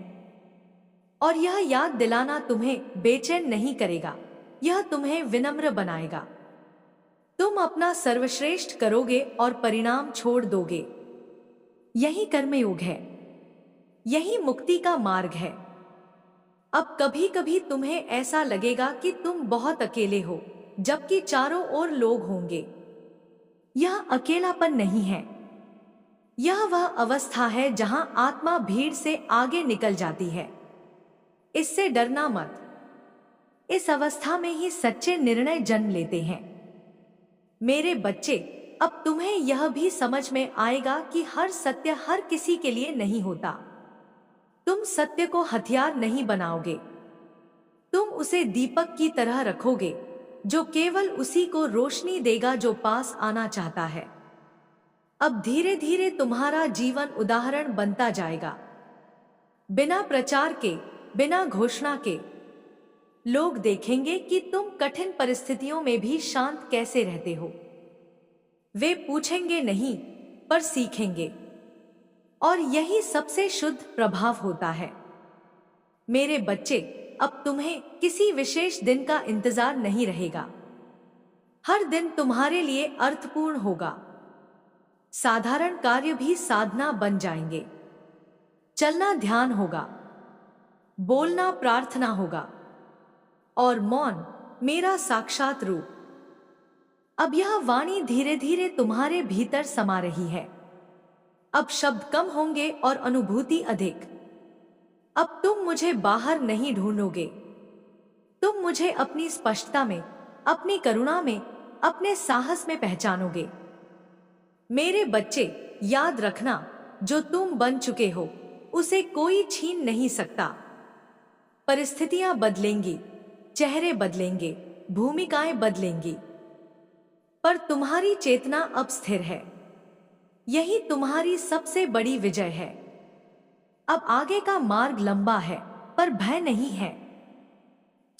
और यह याद दिलाना तुम्हें बेचैन नहीं करेगा, यह तुम्हें विनम्र बनाएगा। तुम अपना सर्वश्रेष्ठ करोगे और परिणाम छोड़ दोगे। यही कर्मयोग है, यही मुक्ति का मार्ग है। अब कभी कभी तुम्हें ऐसा लगेगा कि तुम बहुत अकेले हो, जबकि चारों ओर लोग होंगे। यह अकेलापन नहीं है, यह वह अवस्था है जहां आत्मा भीड़ से आगे निकल जाती है। इससे डरना मत। इस अवस्था में ही सच्चे निर्णय जन्म लेते हैं। मेरे बच्चे, अब तुम्हें यह भी समझ में आएगा कि हर सत्य हर किसी के लिए नहीं होता। तुम सत्य को हथियार नहीं बनाओगे, तुम उसे दीपक की तरह रखोगे, जो केवल उसी को रोशनी देगा जो पास आना चाहता है। अब धीरे धीरे तुम्हारा जीवन उदाहरण बनता जाएगा। बिना प्रचार के, बिना घोषणा के, लोग देखेंगे कि तुम कठिन परिस्थितियों में भी शांत कैसे रहते हो। वे पूछेंगे नहीं, पर सीखेंगे। और यही सबसे शुद्ध प्रभाव होता है। मेरे बच्चे, अब तुम्हें किसी विशेष दिन का इंतजार नहीं रहेगा। हर दिन तुम्हारे लिए अर्थपूर्ण होगा। साधारण कार्य भी साधना बन जाएंगे। चलना ध्यान होगा, बोलना प्रार्थना होगा, और मौन मेरा साक्षात रूप। अब यह वाणी धीरे धीरे तुम्हारे भीतर समा रही है। अब शब्द कम होंगे और अनुभूति अधिक। अब तुम मुझे बाहर नहीं ढूंढोगे, तुम मुझे अपनी स्पष्टता में, अपनी करुणा में, अपने साहस में पहचानोगे। मेरे बच्चे, याद रखना, जो तुम बन चुके हो उसे कोई छीन नहीं सकता। परिस्थितियां बदलेंगी, चेहरे बदलेंगे, भूमिकाएं बदलेंगी, पर तुम्हारी चेतना अब स्थिर है। यही तुम्हारी सबसे बड़ी विजय है। अब आगे का मार्ग लंबा है, पर भय नहीं है,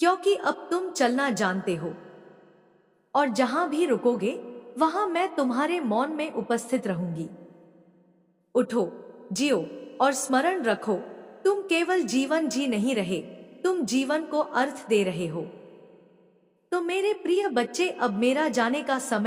क्योंकि अब तुम चलना जानते हो। और जहां भी रुकोगे, वहां मैं तुम्हारे मौन में उपस्थित रहूंगी। उठो, जियो, और स्मरण रखो, तुम केवल जीवन जी नहीं रहे, तुम जीवन को अर्थ दे रहे हो। तो मेरे प्रिय बच्चे, अब मेरा जाने का समय